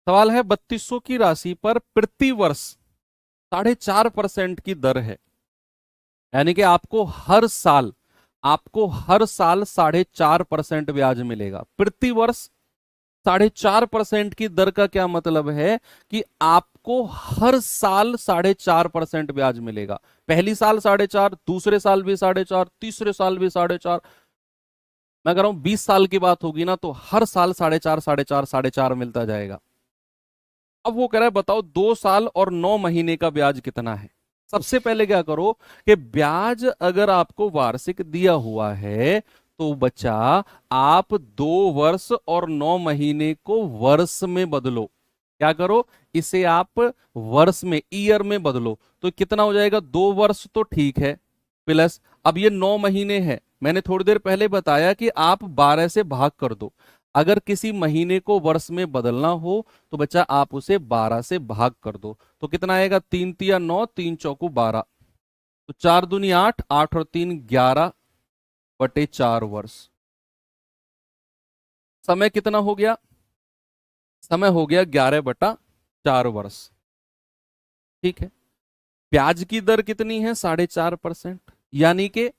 सवाल है 3200 की राशि पर प्रति वर्ष 4.5% की दर है। यानी कि आपको हर साल 4.5% ब्याज मिलेगा प्रति वर्ष। 4.5% की दर का क्या मतलब है कि आपको हर साल 4.5% ब्याज मिलेगा। पहली साल 4.5, दूसरे साल भी 4.5, तीसरे साल भी 4.5। मैं कह रहा हूं 20 साल की बात होगी ना तो हर साल 4.5, 4.5, 4.5 मिलता जाएगा। अब वो कह रहा है बताओ 2 साल और 9 महीने का ब्याज कितना है। सबसे पहले क्या करो कि ब्याज अगर आपको वार्षिक दिया हुआ है तो बच्चा आप 2 वर्ष और 9 महीने को वर्ष में बदलो। क्या करो, इसे आप वर्ष में, ईयर में बदलो। तो कितना हो जाएगा, 2 वर्ष तो ठीक है, प्लस अब ये 9 महीने हैं। मैंने थोड़ी देर पहले बताया कि आप 12 से भाग कर दो। अगर किसी महीने को वर्ष में बदलना हो तो बच्चा आप उसे 12 से भाग कर दो। तो कितना आएगा, 3 तिया 9, 3 चौकू 12, तो 4 दूनी 8, 8 और 3 11/4 वर्ष। समय कितना हो गया, समय हो गया 11/4 वर्ष। ठीक है, ब्याज की दर कितनी है? 4.5%, यानी कि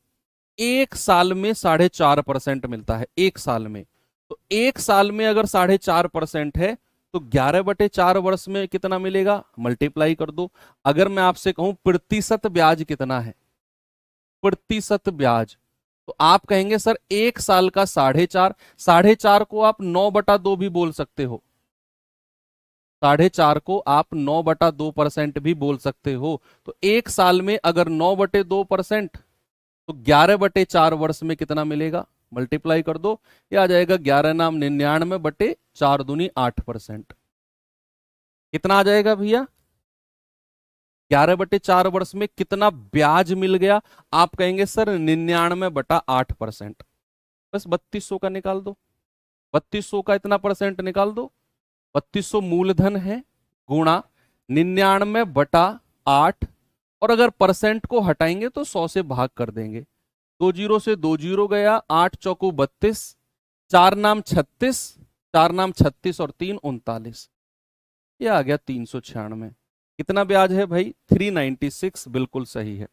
एक साल में 4.5% मिलता है, एक साल में। तो एक साल में अगर 4.5% है तो 11/4 वर्ष में कितना मिलेगा? मल्टीप्लाई कर दो। अगर मैं आपसे कहूं प्रतिशत ब्याज कितना है, प्रतिशत ब्याज, तो आप कहेंगे सर एक साल का 4.5, 4.5 को आप 9/2 भी बोल सकते हो, 4.5 को आप 9/2% भी बोल सकते हो। तो एक साल में अगर 9/2%, तो 11/4 वर्ष में कितना मिलेगा? मल्टीप्लाई कर दो, ये आ जाएगा 11×99/4 दूनी 8%। कितना आ जाएगा भैया? 11/4 वर्ष में कितना ब्याज मिल गया? आप कहेंगे सर 99/8%। बस 3200 का निकाल दो, 3200 का इतना परसेंट निकाल दो। 3200 मूलधन है, गुणा 99/8, और अगर परसेंट को हटाएंगे तो 100 से भाग कर देंगे। 2 जीरो से 2 जीरो गया, 8 चौको 32, 4 नाम 36, 4 नाम 36 और 3 39, ये आ गया 396। कितना ब्याज है भाई? 396, बिल्कुल सही है।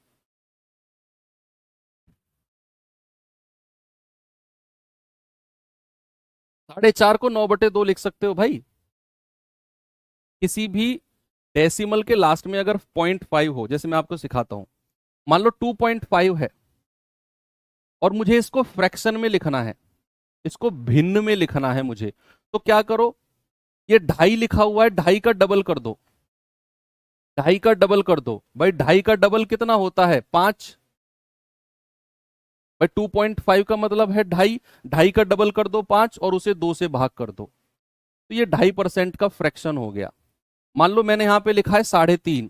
साढ़े चार को 9/2 लिख सकते हो भाई। किसी भी डेसिमल के लास्ट में अगर 0.5 हो, जैसे मैं आपको सिखाता हूं, मान लो 2.5 है और मुझे इसको फ्रैक्शन में लिखना है, इसको भिन्न में लिखना है मुझे, तो क्या करो, ये 2.5 लिखा हुआ है, 2.5 का डबल कर दो, 2.5 का डबल कर दो भाई। 2.5 का डबल कितना होता है? 5 भाई। 2.5 का मतलब है 2.5, 2.5 का डबल कर दो 5, और उसे 2 से भाग कर दो, तो ये 2.5% का फ्रैक्शन हो गया। मान लो मैंने यहां पे लिखा है 3.5,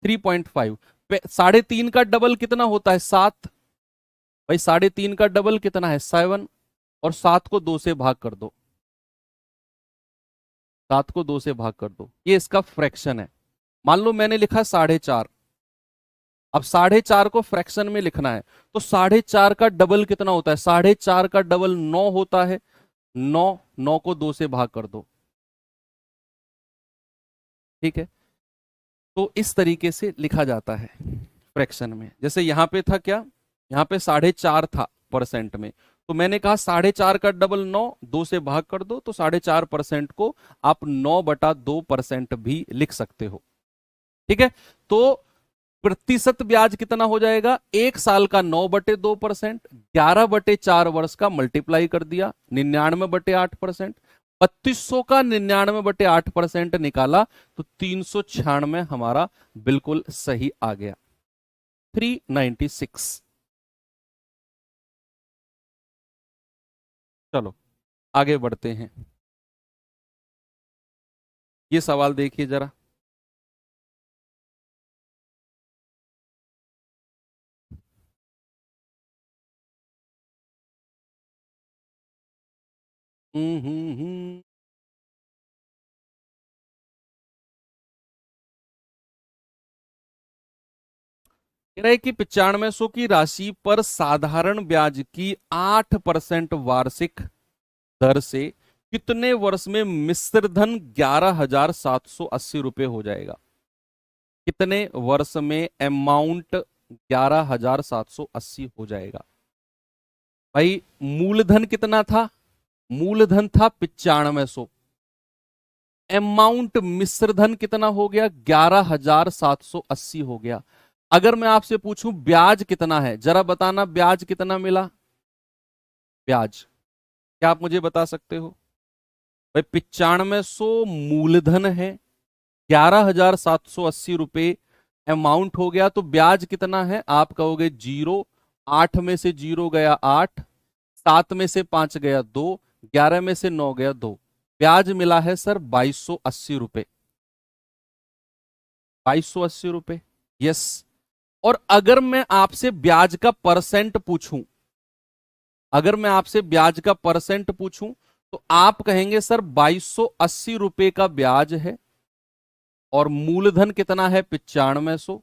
3.5, 3.5 का डबल कितना होता है? 7 भाई। 3.5 का डबल कितना है? 7, और 7 को 2 से भाग कर दो, 7 को 2 से भाग कर दो, ये इसका फ्रैक्शन है। मान लो मैंने लिखा 4.5, अब 4.5 को फ्रैक्शन में लिखना है, तो 4.5 का डबल कितना होता है? 4.5 का डबल 9 होता है, 9, 9 को 2 से भाग कर दो, ठीक है। तो इस तरीके से लिखा जाता है फ्रैक्शन में। जैसे यहां पे था क्या, यहां पे 4.5 था परसेंट में, तो मैंने कहा 4.5 का डबल 9, 2 से भाग कर दो, तो 4.5% को आप 9/2% भी लिख सकते हो, ठीक है। तो प्रतिशत ब्याज कितना हो जाएगा? एक साल का 9/2%, 11/4 वर्ष का मल्टीप्लाई कर दिया 99/8%, 3200 का 99/8% निकाला, तो 396 हमारा बिल्कुल सही आ गया, 396। चलो आगे बढ़ते हैं, ये सवाल देखिए जरा। हम्म। कह रहा है कि 9500 की राशि पर साधारण ब्याज की 8% वार्षिक दर से कितने वर्ष में मिश्र धन 11,780 रुपए हो जाएगा? कितने वर्ष में अमाउंट 11,780 हो जाएगा? भाई मूलधन कितना था? मूलधन था 9500, अमाउंट मिश्रधन कितना हो गया? 11,780 हो गया। अगर मैं आपसे पूछूं ब्याज कितना है, जरा बताना, ब्याज कितना मिला? ब्याज क्या आप मुझे बता सकते हो? भाई 9500 मूलधन है, 11,780 अमाउंट हो गया, तो ब्याज कितना है? आप कहोगे 0, 8 में से 0 गया 8, 7 में से 5 गया 2, 11 में से 9 गया 2, ब्याज मिला है सर 2280 रुपए, 2280 रुपए, यस। और अगर मैं आपसे ब्याज का परसेंट पूछूं, अगर मैं आपसे ब्याज का परसेंट पूछूं, तो आप कहेंगे सर 2280 रुपए का ब्याज है, और मूलधन कितना है? 9500,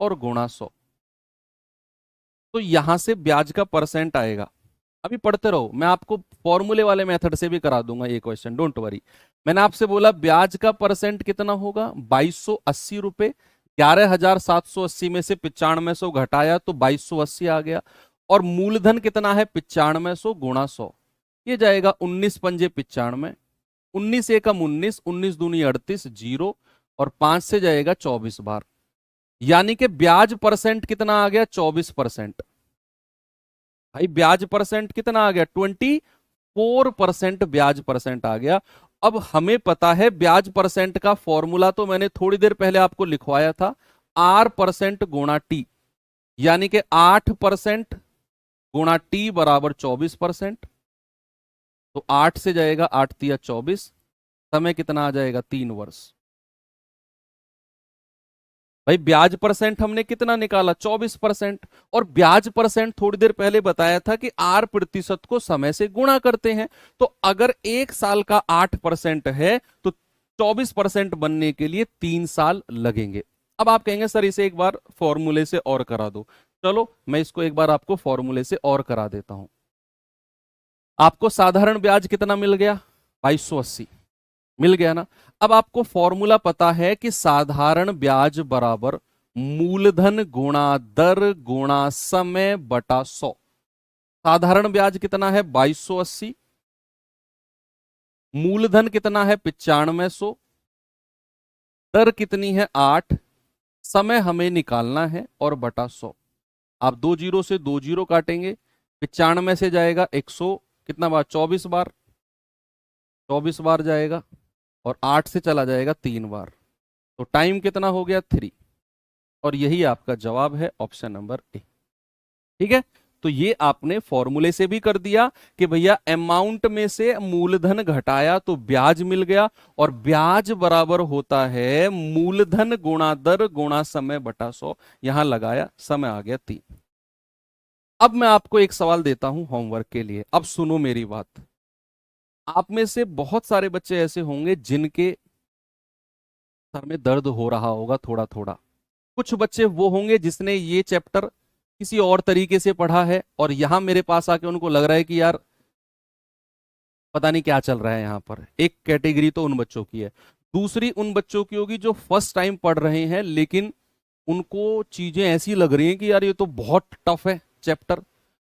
और गुणा 100, तो यहां से ब्याज का परसेंट आएगा। अभी पढ़ते रहो, मैं आपको फॉर्मूले वाले मेथड से भी करा दूंगा ये क्वेश्चन, डोंट वरी। मैंने आपसे बोला ब्याज का परसेंट कितना होगा, 2280 रुपए। 11,780 में से 9500 घटाया तो 2280 आ गया। और मूलधन कितना है, 9500 गुणा 100, ये जाएगा 19 पंजे 95, 19 एकम 19, 19 दूनी 38, जीरो, और 5 से जाएगा 24 बार। यानी कि ब्याज परसेंट कितना आ गया, 24%। भाई ब्याज परसेंट कितना आ गया, 24% ब्याज परसेंट आ गया। अब हमें पता है ब्याज परसेंट का फॉर्मूला तो मैंने थोड़ी देर पहले आपको लिखवाया था, R% गुणा टी, यानी कि 8% गुणा टी बराबर 24%। तो 8 से जाएगा 8 तिया 24, समय कितना आ जाएगा, 3 वर्ष। भाई ब्याज परसेंट हमने कितना निकाला, 24%। और ब्याज परसेंट थोड़ी देर पहले बताया था कि R प्रतिशत को समय से गुणा करते हैं। तो अगर एक साल का 8% है तो 24% बनने के लिए 3 साल लगेंगे। अब आप कहेंगे सर इसे एक बार फॉर्मूले से और करा दो, चलो मैं इसको एक बार आपको फॉर्मूले से और करा देता हूं। आपको साधारण ब्याज कितना मिल गया, 2280 मिल गया ना। अब आपको फॉर्मूला पता है कि साधारण ब्याज बराबर मूलधन गुणा दर गुणा समय बटा 100। साधारण ब्याज कितना है, 2280, मूलधन कितना है 9500, दर कितनी है 8, समय हमें निकालना है और बटा 100। आप 2 जीरो से 2 जीरो काटेंगे, 95 से जाएगा 100, कितना बार, 24 बार, 24 बार जाएगा, और 8 से चला जाएगा 3 बार। तो टाइम कितना हो गया, 3। और यही आपका जवाब है, ऑप्शन नंबर ए। ठीक है, तो ये आपने फॉर्मूले से भी कर दिया कि भैया अमाउंट में से मूलधन घटाया तो ब्याज मिल गया, और ब्याज बराबर होता है मूलधन गुणा दर गुणा समय बटा 100। यहां लगाया, समय आ गया 3। अब मैं आपको एक सवाल देता हूं होमवर्क के लिए, अब सुनो मेरी बात। आप में से बहुत सारे बच्चे ऐसे होंगे जिनके सर में दर्द हो रहा होगा थोड़ा थोड़ा। कुछ बच्चे वो होंगे जिसने ये चैप्टर किसी और तरीके से पढ़ा है, और यहां मेरे पास आके उनको लग रहा है कि यार पता नहीं क्या चल रहा है यहां पर। एक कैटेगरी तो उन बच्चों की है। दूसरी उन बच्चों की होगी जो फर्स्ट टाइम पढ़ रहे हैं, लेकिन उनको चीजें ऐसी लग रही हैं कि यार ये तो बहुत टफ है चैप्टर।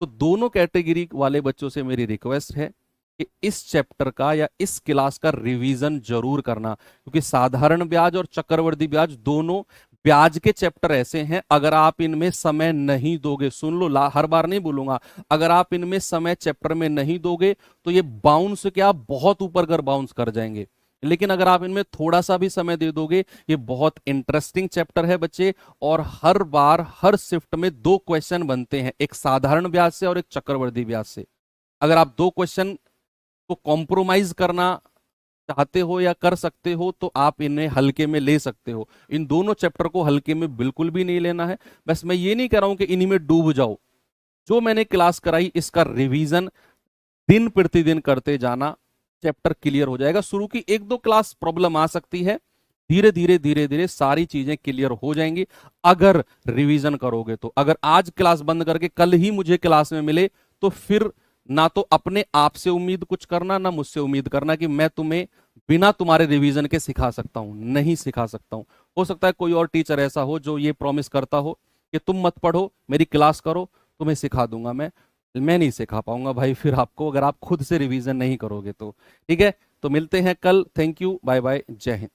तो दोनों कैटेगरी वाले बच्चों से मेरी रिक्वेस्ट है कि इस चैप्टर का या इस क्लास का रिवीजन जरूर करना, क्योंकि साधारण ब्याज और चक्रवृद्धि ब्याज दोनों ब्याज के चैप्टर ऐसे हैं, अगर आप इनमें समय नहीं दोगे, सुन लो, हर बार नहीं बोलूंगा, अगर आप इनमें समय चैप्टर में नहीं दोगे तो ये बाउंस क्या बहुत ऊपर कर बाउंस कर जाएंगे। लेकिन अगर आप इनमें थोड़ा सा भी समय दे दोगे, ये बहुत इंटरेस्टिंग चैप्टर है बच्चे। और हर बार हर शिफ्ट में 2 क्वेश्चन बनते हैं, एक साधारण ब्याज से और एक चक्रवृद्धि ब्याज से। अगर आप 2 क्वेश्चन को कॉम्प्रोमाइज करना चाहते हो या कर सकते हो तो आप इन्हें हल्के में ले सकते हो। इन दोनों चैप्टर को हल्के में बिल्कुल भी नहीं लेना है। बस मैं ये नहीं कह रहा हूं कि इन्हीं में डूब जाओ। जो मैंने क्लास कराई इसका रिवीजन दिन प्रतिदिन करते जाना, चैप्टर क्लियर हो जाएगा। शुरू की 1-2 क्लास प्रॉब्लम आ सकती है, धीरे धीरे धीरे धीरे सारी चीजें क्लियर हो जाएंगी अगर रिवीजन करोगे तो। अगर आज क्लास बंद करके कल ही मुझे क्लास में मिले तो फिर ना तो अपने आप से उम्मीद कुछ करना, ना मुझसे उम्मीद करना कि मैं तुम्हें बिना तुम्हारे रिवीजन के सिखा सकता हूं। नहीं सिखा सकता हूं। हो सकता है कोई और टीचर ऐसा हो जो ये प्रॉमिस करता हो कि तुम मत पढ़ो, मेरी क्लास करो, तुम्हें सिखा दूंगा। मैं नहीं सिखा पाऊंगा भाई फिर आपको, अगर आप खुद से रिवीजन नहीं करोगे तो। ठीक है, तो मिलते हैं कल। थैंक यू, बाय बाय, जय हिंद।